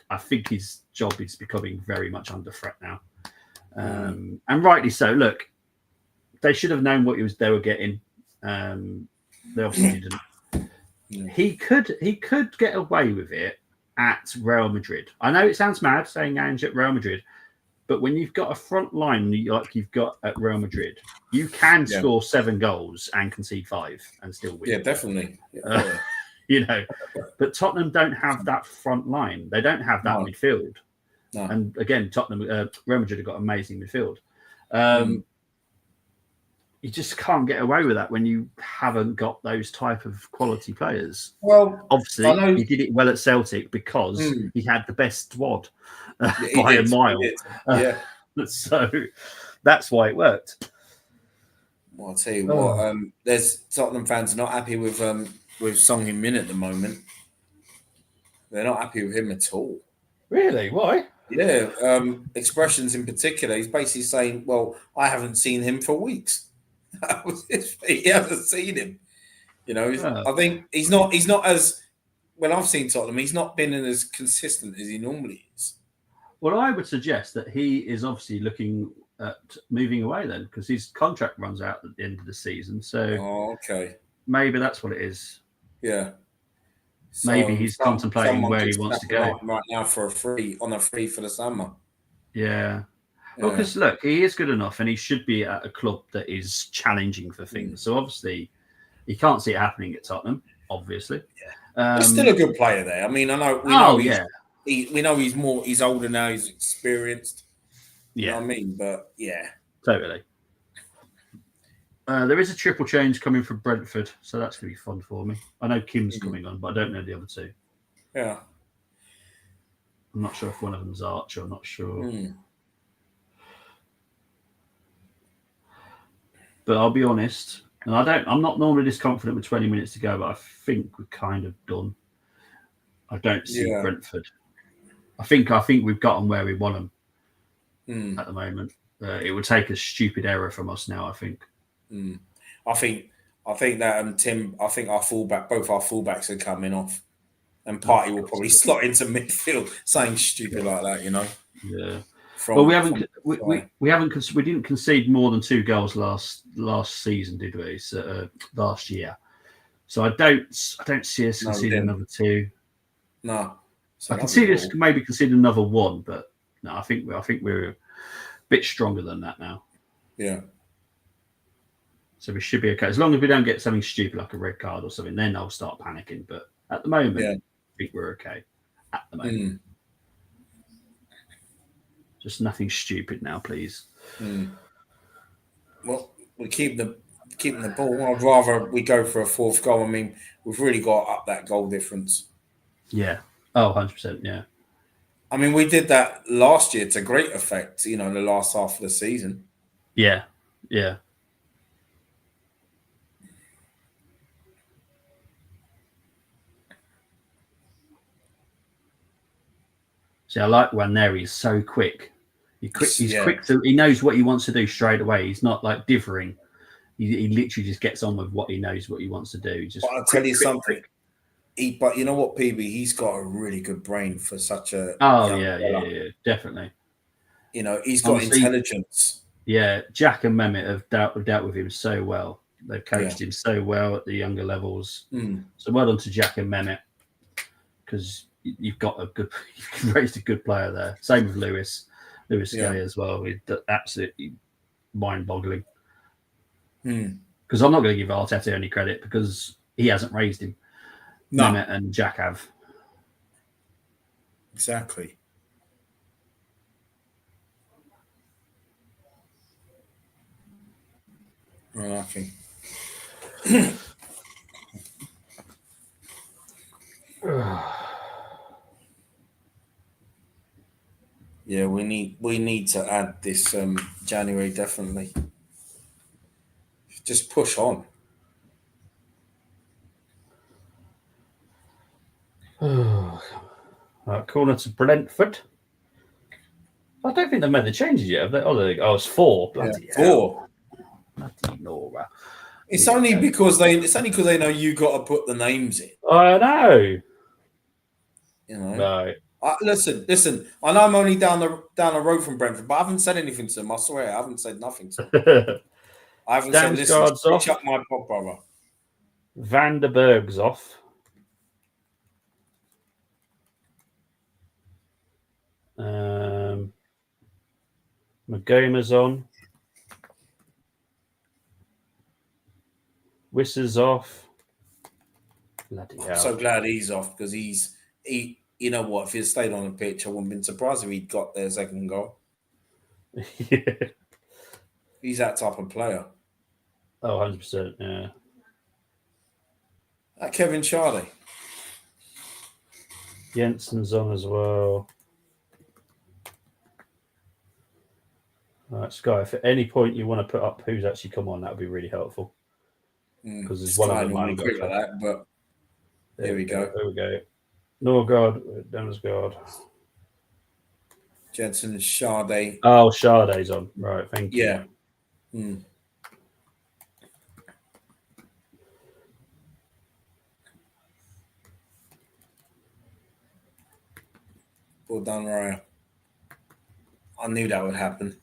I think his job is becoming very much under threat now, and rightly so. Look, they should have known what they were getting. They obviously didn't. He could get away with it at Real Madrid. I know it sounds mad saying Ange at Real Madrid, but when you've got a front line like you've got at Real Madrid, you can score 7 goals and concede 5 and still win. Yeah, definitely. But Tottenham don't have that front line. They don't have that midfield. No. And again, Real Madrid have got amazing midfield. You just can't get away with that when you haven't got those type of quality players. Well, obviously, he did it well at Celtic because he had the best squad by a mile. So that's why it worked. Well, I'll tell you what. There's Tottenham fans not happy with Son Heung-min at the moment. They're not happy with him at all. Really? Why? Yeah. Expressions in particular. He's basically saying, "Well, I haven't seen him for weeks." He hasn't seen him. I think he's not as when I've seen Tottenham, he's not been as consistent as he normally is. Well, I would suggest that he is obviously looking at moving away then, because his contract runs out at the end of the season. So maybe that's what it is. Yeah. So maybe he's contemplating where he wants to go right now for a free for the summer. Yeah. Well, because look, he is good enough, and he should be at a club that is challenging for things. So obviously, he can't see it happening at Tottenham. Obviously, he's still a good player there. I mean, we know he's older now. He's experienced. You know what I mean? But totally. There is a triple change coming from Brentford, so that's going to be fun for me. I know Kim's coming on, but I don't know the other two. Yeah, I'm not sure if one of them's Archer. I'm not sure. But I'll be honest, and I'm not normally this confident with 20 minutes to go, but I think we're kind of done. I don't see Brentford. I think we've got them where we want them at the moment. It would take a stupid error from us now, I think. I think that Tim. I think both our fullbacks are coming off, and Partey will probably slot into midfield, saying stupid like that. Yeah. We didn't concede more than 2 goals last season, did we? So, last year. So I don't see us conceding another 2. No. I can see this maybe concede another 1, but no, I think we're a bit stronger than that now. Yeah. So we should be okay. As long as we don't get something stupid like a red card or something, then I'll start panicking. But at the moment, I think we're okay. At the moment. Just nothing stupid now, please. Well, we're keeping the ball. I'd rather we go for a 4th goal. I mean, we've really got up that goal difference. Yeah. Oh, 100%, yeah. I mean, we did that last year to great effect, in the last half of the season. Yeah, yeah. See, I like Waneri. He's so quick. He's quick. He knows what he wants to do straight away. He's not like differing. He literally just gets on with what he knows, what he wants to do. Just I'll tell you something. But you know what, PB? He's got a really good brain for such a yeah, definitely. You know, he's got intelligence. Yeah, Jack and Mehmet have dealt with him so well. They've coached him so well at the younger levels. So well done to Jack and Mehmet, because you've raised a good player there. Same with Lewis Gay as well. Absolutely mind-boggling. Because I'm not going to give Arteta any credit because he hasn't raised him. No. Mehmet and Jack have. Exactly. Okay. Yeah, we need to add this January, definitely. Just push on. Corner to Brentford. I don't think they've made the changes yet, have they? It's 4. Bloody 4. Bloody Nora. It's only because they know you got to put the names in. I know. You know. No. Listen. I know I'm only down the road from Brentford, but I haven't said anything to them. I swear, I haven't said nothing to them. I haven't said, listen, pitch up my pop, brother. Van der Berg's off. Magoma's on. Wisser's off. Bloody hell. I'm so glad he's off, because he. You know what? If he'd stayed on the pitch, I wouldn't have been surprised if he'd got their second goal. Yeah. He's that type of player. Oh, 100%, yeah. Kevin Charlie. Jensen's on as well. All right, Sky, if at any point you want to put up who's actually come on, that would be really helpful. Because there's one of them I quick like that, but there we go. There we go. Norgard, Damsgaard. Jensen and Sade. Oh, Sade's on. Right, thank you. Yeah. Well done, Raya. I knew that would happen.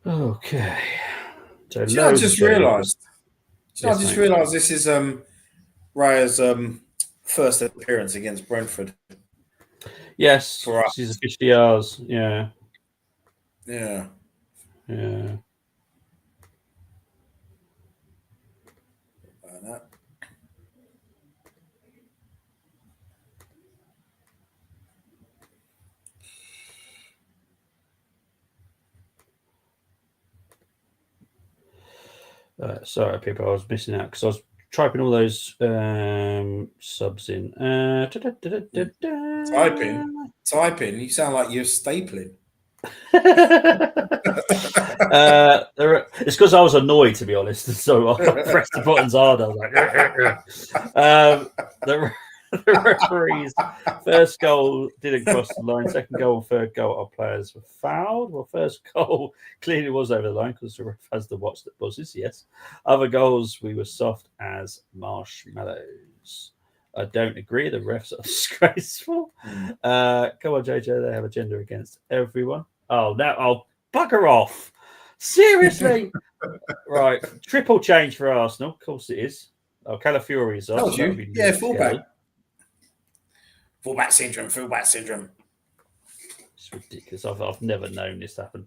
Okay. So I just realised. This is Raya's first appearance against Brentford. Yes, for us. She's officially ours. Yeah. Yeah. Yeah. Sorry, people, I was missing out because I was typing all those subs in. Typing. You sound like you're stapling. It's because I was annoyed, to be honest, so I pressed the buttons hard. I was like, the referees' first goal didn't cross the line. Second goal and third goal, our players were fouled. Well, first goal clearly was over the line because the ref has the watch that buzzes. Yes. Other goals, we were soft as marshmallows. I don't agree. The refs are disgraceful. Come on, JJ. They have a gender against everyone. Oh, now I'll bugger off. Seriously. Right. Triple change for Arsenal. Of course it is. Oh, Calafiori's off. Yeah, fullback. Fullback syndrome. It's ridiculous. I've never known this happen.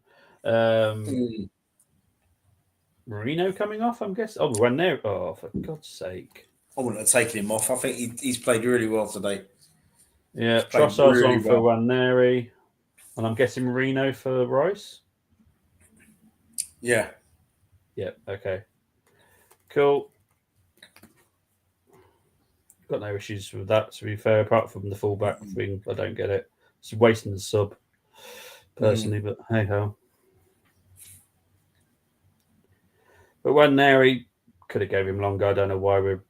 Marino coming off, I'm guessing. Oh, one there. Oh, for God's sake. I wouldn't have taken him off. I think he's played really well today. Yeah, Trossard's on for Waneri. And I'm guessing Marino for Rice? Yeah. Yeah, okay. Cool. Got no issues with that, to be fair, apart from the fullback thing. I don't get it. It's wasting the sub. personally, but hey ho. But when there, he could have gave him longer. I don't know why we're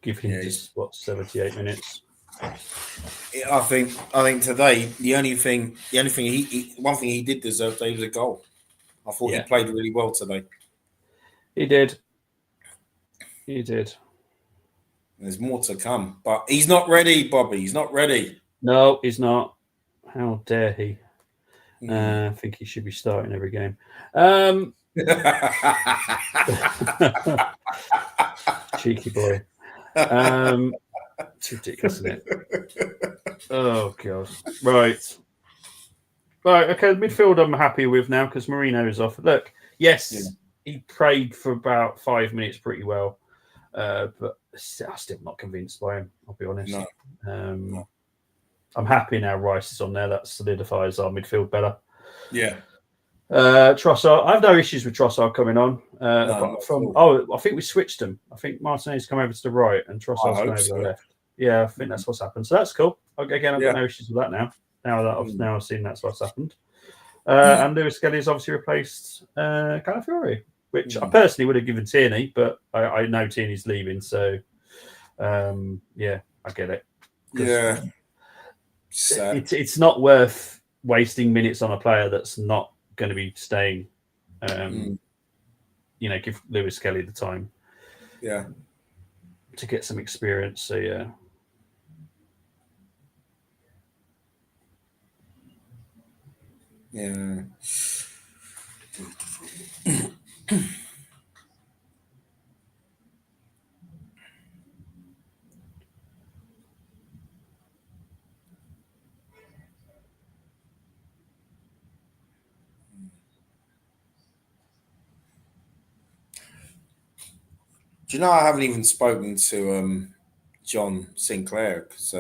giving him just 78 minutes. I think today one thing he did deserve today was a goal. I thought he played really well today. He did. There's more to come, but he's not ready, Bobby. He's not ready. No, he's not. How dare he? I think he should be starting every game. Cheeky boy. It's ridiculous, isn't it? Oh, God. Right. Okay, the midfield I'm happy with now because Marino's off. Look, yes, he prayed for about 5 minutes pretty well, but I'm still not convinced by him, I'll be honest. No. I'm happy now Rice is on there. That solidifies our midfield better. Yeah. Trossard, I have no issues with Trossard coming on. I think we switched them. I think Martinez come over to the right and Trossard's come over to the left. Yeah, I think that's what's happened. So that's cool. Again, I've got no issues with that now. Now I've seen that's what's happened. And Lewis Skelly has obviously replaced Calafiori, which I personally would have given Tierney, but I know Tierney's leaving, so I get it. Yeah. It's not worth wasting minutes on a player that's not going to be staying. Give Lewis Skelly the time. Yeah. To get some experience. So yeah. Yeah. Do you know I haven't even spoken to John Sinclair because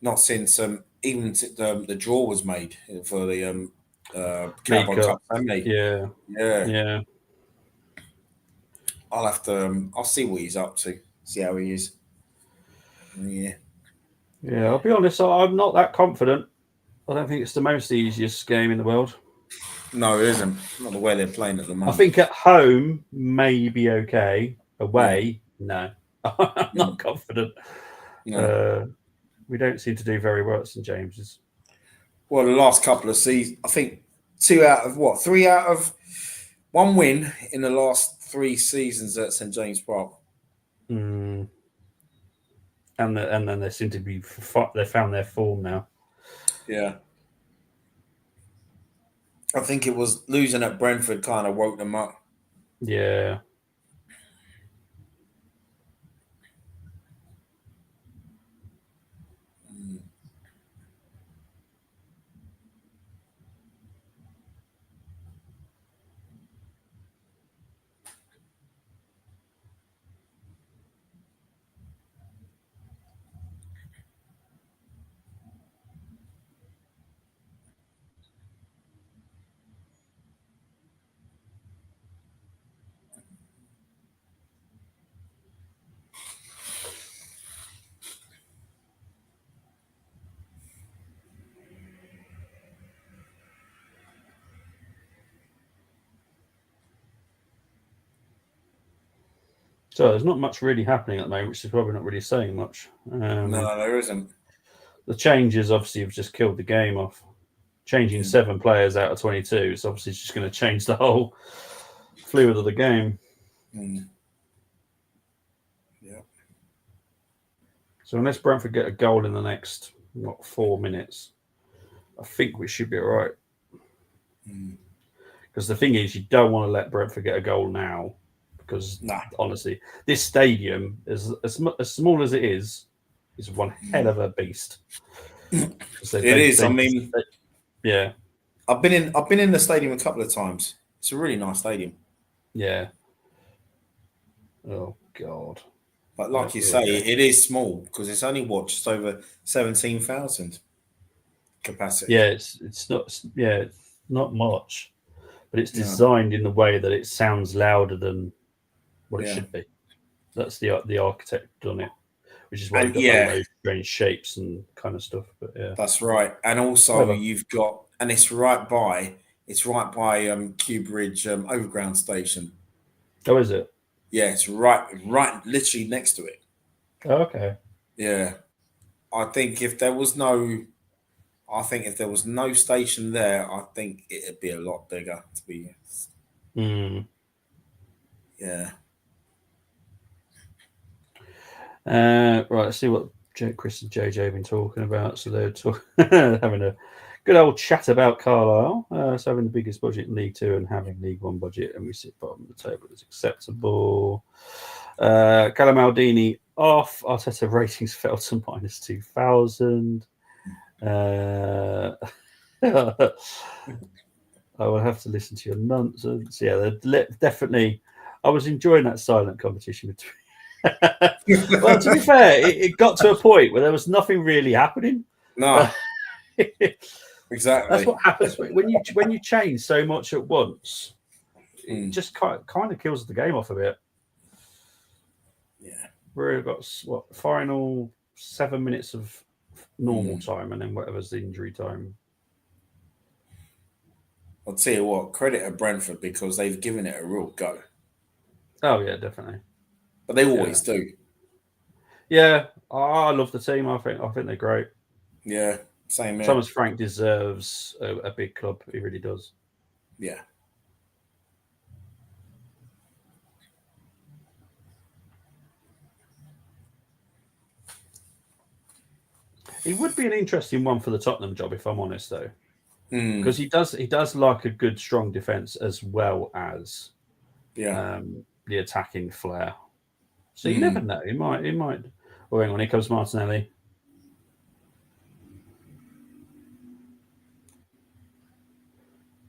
not since even the draw was made for the Carabao Cup family. Yeah. I'll have to. I'll see what he's up to. See how he is. Yeah. I'll be honest. I'm not that confident. I don't think it's the most easiest game in the world. No, it isn't. Not the way they're playing at the moment. I think at home may okay. Away, no. I'm not confident. No. We don't seem to do very well at St James's. Well, the last couple of seasons, I think 3 out of 1 win in the last 3 seasons at St James Park. And then they seem to be they found their form now. Yeah. I think it was losing at Brentford kind of woke them up. Yeah. So there's not much really happening at the moment, which is probably not really saying much. No, there isn't. The changes obviously have just killed the game off. Changing 7 players out of 22 is obviously just going to change the whole fluid of the game. Yeah. So unless Brentford get a goal in the next 4 minutes, I think we should be all right. Because the thing is, you don't want to let Brentford get a goal now. Because honestly, this stadium is as small as it is one hell of a beast. It is. Yeah. I've been in the stadium a couple of times. It's a really nice stadium. Yeah. Oh God. But like you say, it is small because it's only just over 17,000 capacity. Yeah, it's not much, but it's designed in the way that it sounds louder than what it should be. That's the architect done it. which is why you've got those strange shapes and kind of stuff. But yeah, that's right. And also you've got, and it's right by Kew Bridge Overground Station. Oh, is it? Yeah, it's right, literally next to it. Oh, okay. Yeah, I think if there was no station there, I think it'd be a lot bigger. To be honest. Yeah. Right, let's see what Chris and JJ have been talking about. So they're having a good old chat about Carlisle. So having the biggest budget in League Two and having League One budget, and we sit bottom of the table is acceptable. Callum Maldini off. Arteta ratings fell to -2,000. I will have to listen to your nonsense. Yeah, definitely. I was enjoying that silent competition between. Well, to be fair, it got to a point where there was nothing really happening. No, exactly. That's what happens when you change so much at once. It just kind of kills the game off a bit. Yeah, We've got final 7 minutes of normal time, and then whatever's the injury time. I'll tell you what, credit to Brentford because they've given it a real go. Oh yeah, definitely. But they always do. Yeah, I love the team. I think they're great. Yeah, same here. Thomas Frank deserves a big club. He really does. Yeah. He would be an interesting one for the Tottenham job, if I'm honest, though, because he does like a good, strong defense as well as the attacking flair. So you never know. He might. Oh, hang on, here comes Martinelli.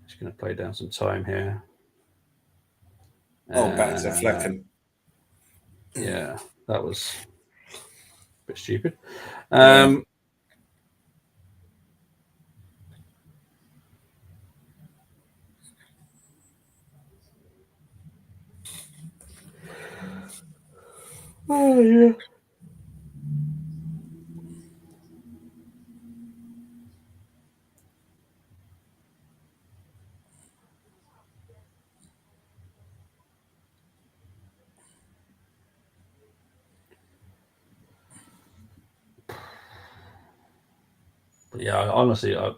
Just going to play down some time here. Back to Flecken. Yeah, that was a bit stupid. Oh, yeah. But yeah, honestly, the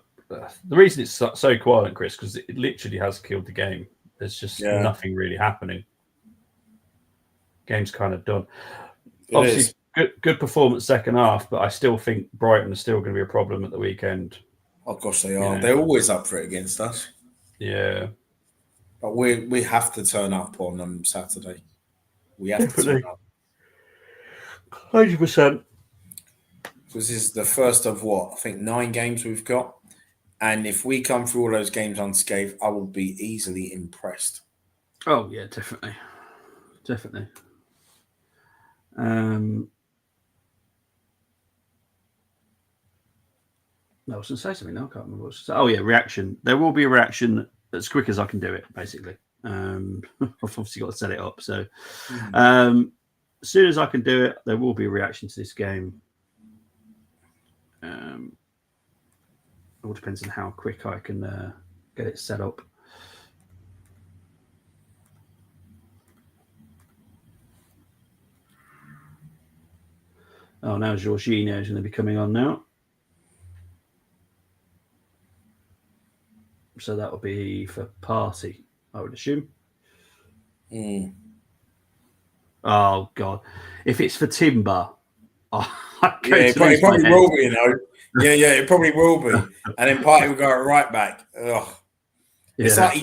reason it's so quiet, Chris, because it literally has killed the game. There's just nothing really happening. Game's kind of done. Obviously, good performance second half, but I still think Brighton is still going to be a problem at the weekend. Oh gosh, they are. They're always up for it against us. Yeah, but we have to turn up on Saturday. We have to turn up. 100%. This is the first of 9 games we've got, and if we come through all those games unscathed, I will be easily impressed. Oh yeah, definitely. I was going to say something now. I can't remember what to say. Oh yeah, reaction. There will be a reaction as quick as I can do it. Basically, I've obviously got to set it up. So as soon as I can do it, there will be a reaction to this game. It all depends on how quick I can get it set up. Oh, now Jorginho is going to be coming on now. So that will be for Party, I would assume. Oh, God. If it's for Timber, it probably will be, Yeah, it probably will be. And then Party will go right back. Ugh. Yeah. It's like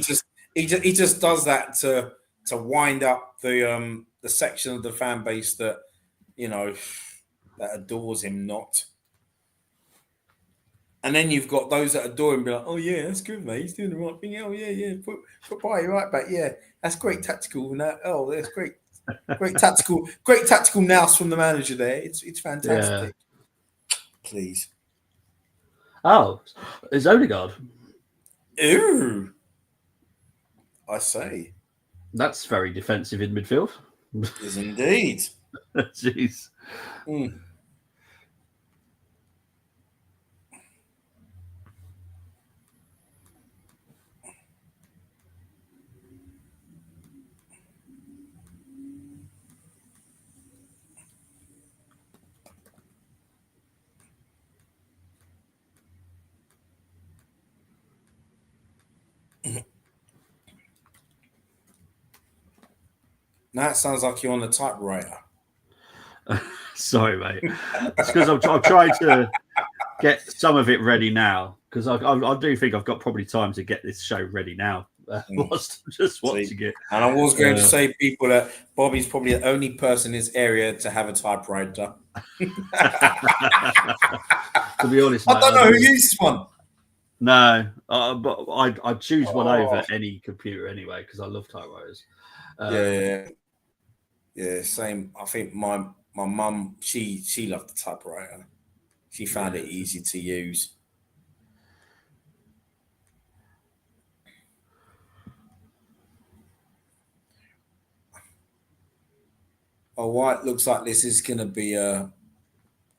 he just does that to wind up the section of the fan base that, that adores him not. And then you've got those that adore him be like, oh yeah, that's good, mate. He's doing the right thing. Oh yeah. Put Party right back. Yeah, that's great tactical. Oh, that's great. Great tactical nous from the manager there. It's fantastic. Yeah. Please. Oh, it's Odegaard. Ooh. I say. That's very defensive in midfield. Is indeed. Jeez. Now it sounds like you're on the typewriter. Sorry, mate. It's because I'm trying to get some of it ready now, because I do think I've got probably time to get this show ready now. Whilst just watching it. And I was going to say, people, that Bobby's probably the only person in this area to have a typewriter. To be honest, mate, I don't know who uses one. No, but I'd choose one over any computer anyway, because I love typewriters. Yeah, same. I think my mum, she loved the typewriter. She found it easy to use. All right, looks like this is going to be a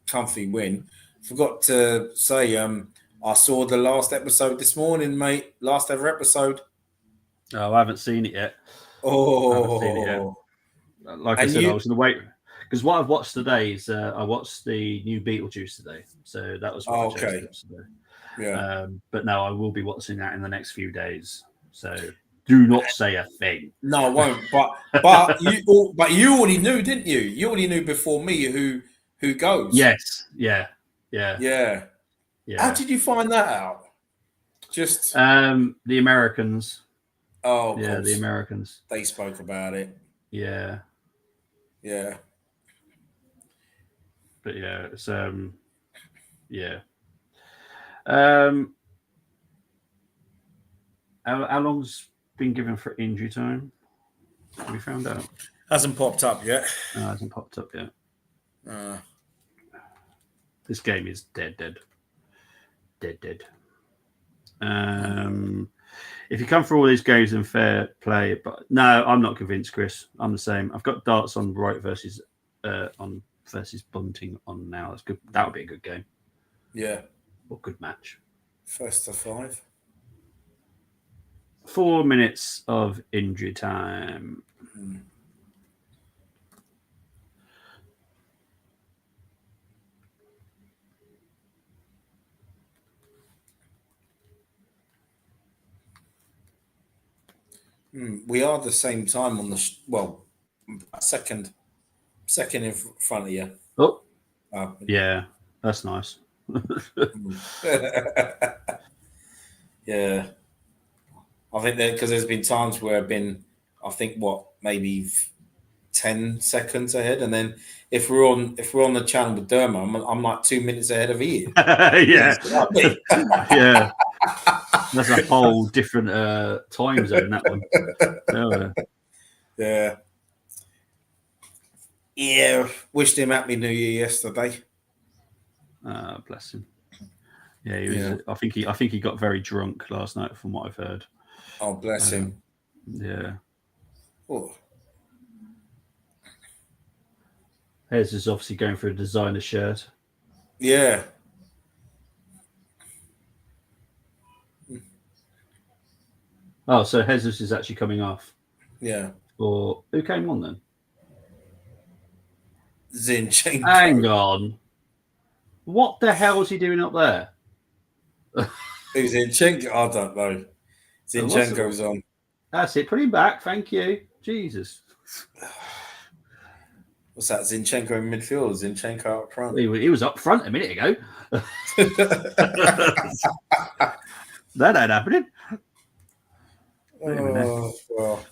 comfy win. Forgot to say, I saw the last episode this morning, mate. Last ever episode. Oh, I haven't seen it yet. Like I said, I was going to wait, because what I've watched today is I watched the new Beetlejuice today, so that was what I chose today. Yeah, but no, I will be watching that in the next few days. So do not say a thing. No, I won't. But you already knew, didn't you? You already knew before me who goes. Yes. Yeah. How did you find that out? Just the Americans. Oh, yeah, the Americans. They spoke about it. Yeah. But yeah, it's yeah. How long's been given for injury time? Have we found out? Hasn't popped up yet. No, hasn't popped up yet. This game is dead. If you come for all these games, then fair play. But no, I'm not convinced, Chris. I'm the same. I've got darts on Bright versus Bunting on now. That's good. That would be a good game. Yeah. Or good match. First to 5. 4 minutes of injury time. We are the same time on the second in front of you. Oh, yeah, that's nice. Yeah, I think that because there's been times where I've been, I think maybe 10 seconds ahead, and then if we're on the channel with Derma, I'm like 2 minutes ahead of Ian. Yeah. Yeah. That's a whole different time zone, that one. Yeah. Wished him happy New Year yesterday. Bless him. Yeah, he was. I think he got very drunk last night, from what I've heard. Oh, bless him. Yeah. Oh. Hez is obviously going for a designer shirt. Yeah. Oh, so Jesus is actually coming off. Yeah. Or who came on then? Zinchenko. Hang on. What the hell is he doing up there? Who's Zinchenko? I don't know. Zinchenko's on. That's it. Put him back. Thank you. Jesus. What's that? Zinchenko in midfield? Zinchenko up front? He was up front a minute ago. That ain't happening. Oh, well.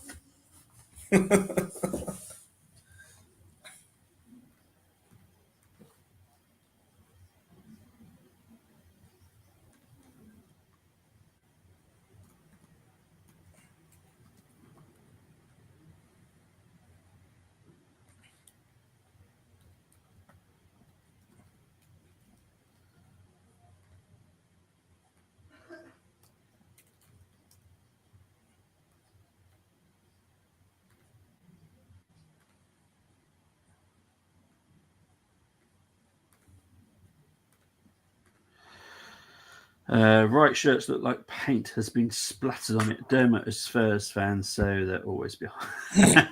Right shirts look like paint has been splattered on it. Dermot is Spurs fans, so they're always behind.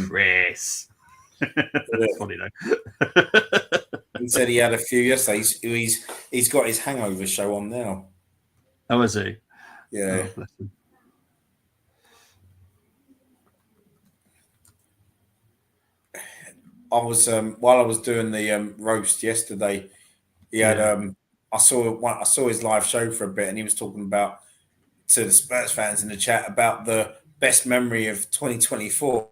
Chris. That's funny though. He said he had a few yesterday. He's got his hangover show on now. Oh, is he? Yeah. Oh, bless him. was while I was doing the roast yesterday, he had I saw his live show for a bit, and he was talking about to the Spurs fans in the chat about the best memory of 2024,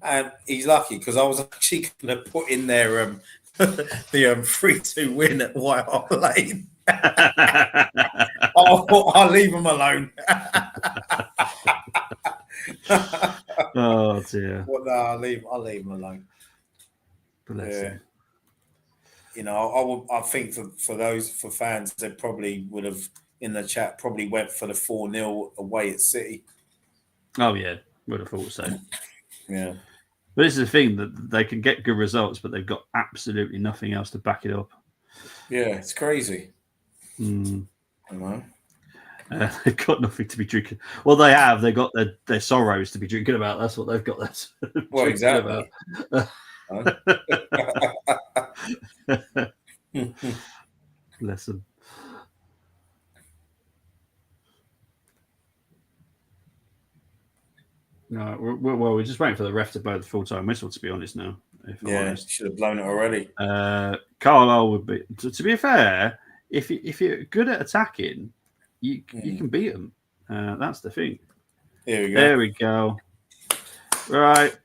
and he's lucky because I was actually going to put in there the 3-2 win at White Hart Lane. I'll leave him alone. Oh dear. Well, no, I'll leave him alone. Bless him. You know, I think for fans, they probably would have in the chat probably went for the 4-0 away at City. Oh yeah, would have thought so. Yeah. But this is the thing, that they can get good results, but they've got absolutely nothing else to back it up. Yeah, it's crazy. Mm. I know. They've got nothing to be drinking. Well, they have. They've got their sorrows to be drinking about. That's what they've got. That's well, exactly. Bless them. No, we're just waiting for the ref to blow the full-time whistle, to be honest now. Yeah, should have blown it already. Carlisle would be... To be fair, if you're good at attacking, you can beat them. That's the thing. There we go. Right.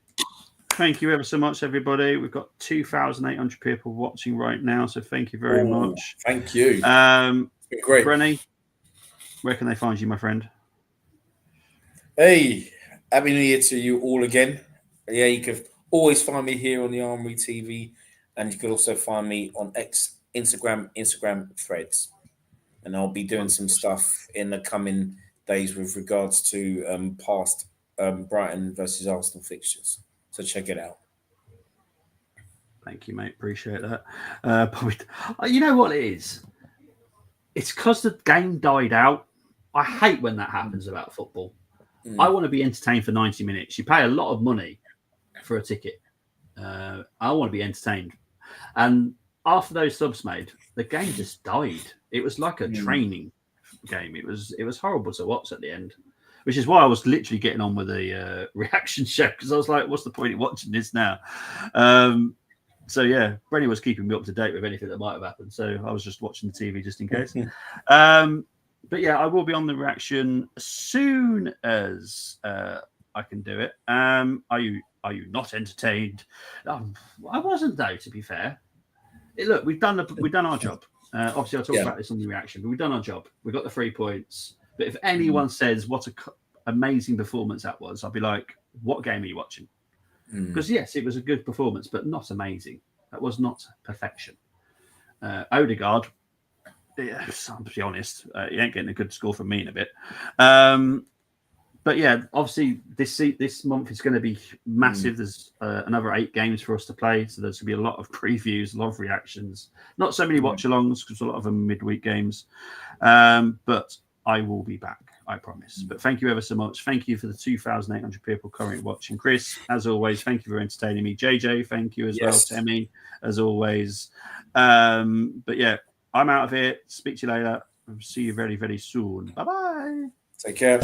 Thank you ever so much, everybody. We've got 2,800 people watching right now, so thank you very much. Thank you. Great. Brenny, where can they find you, my friend? Hey, happy New Year to you all again. Yeah, you can always find me here on the Armory TV, and you can also find me on Instagram threads. And I'll be doing some stuff in the coming days with regards to past Brighton versus Arsenal fixtures. So check it out. Thank you, mate. Appreciate that. You know what it is? It's because the game died out. I hate when that happens about football. I want to be entertained for 90 minutes. You pay a lot of money for a ticket. I want to be entertained. And after those subs made, the game just died. It was like a training game. It was horrible to watch at the end, which is why I was literally getting on with the reaction show, because I was like, what's the point of watching this now? So yeah, Brenny was keeping me up to date with anything that might have happened. So I was just watching the TV just in case. But yeah, I will be on the reaction as soon as I can do it. Are you not entertained? I wasn't, though, to be fair. Look, we've done our job. Obviously, I'll talk about this on the reaction, but we've done our job. We got the 3 points. But if anyone says what an amazing performance that was, I'll be like, what game are you watching? Because yes, it was a good performance, but not amazing. That was not perfection. Odegaard, I'll be honest, he ain't getting a good score from me in a bit. But yeah, obviously this month is going to be massive. There's another 8 games for us to play, so there's going to be a lot of previews, a lot of reactions. Not so many watch-alongs because a lot of them are midweek games. But I will be back, I promise. But thank you ever so much. Thank you for the 2,800 people currently watching. Chris, as always, thank you for entertaining me. JJ, thank you as well. Temi, as always. But yeah, I'm out of here. Speak to you later. I'll see you very, very soon. Bye-bye. Take care.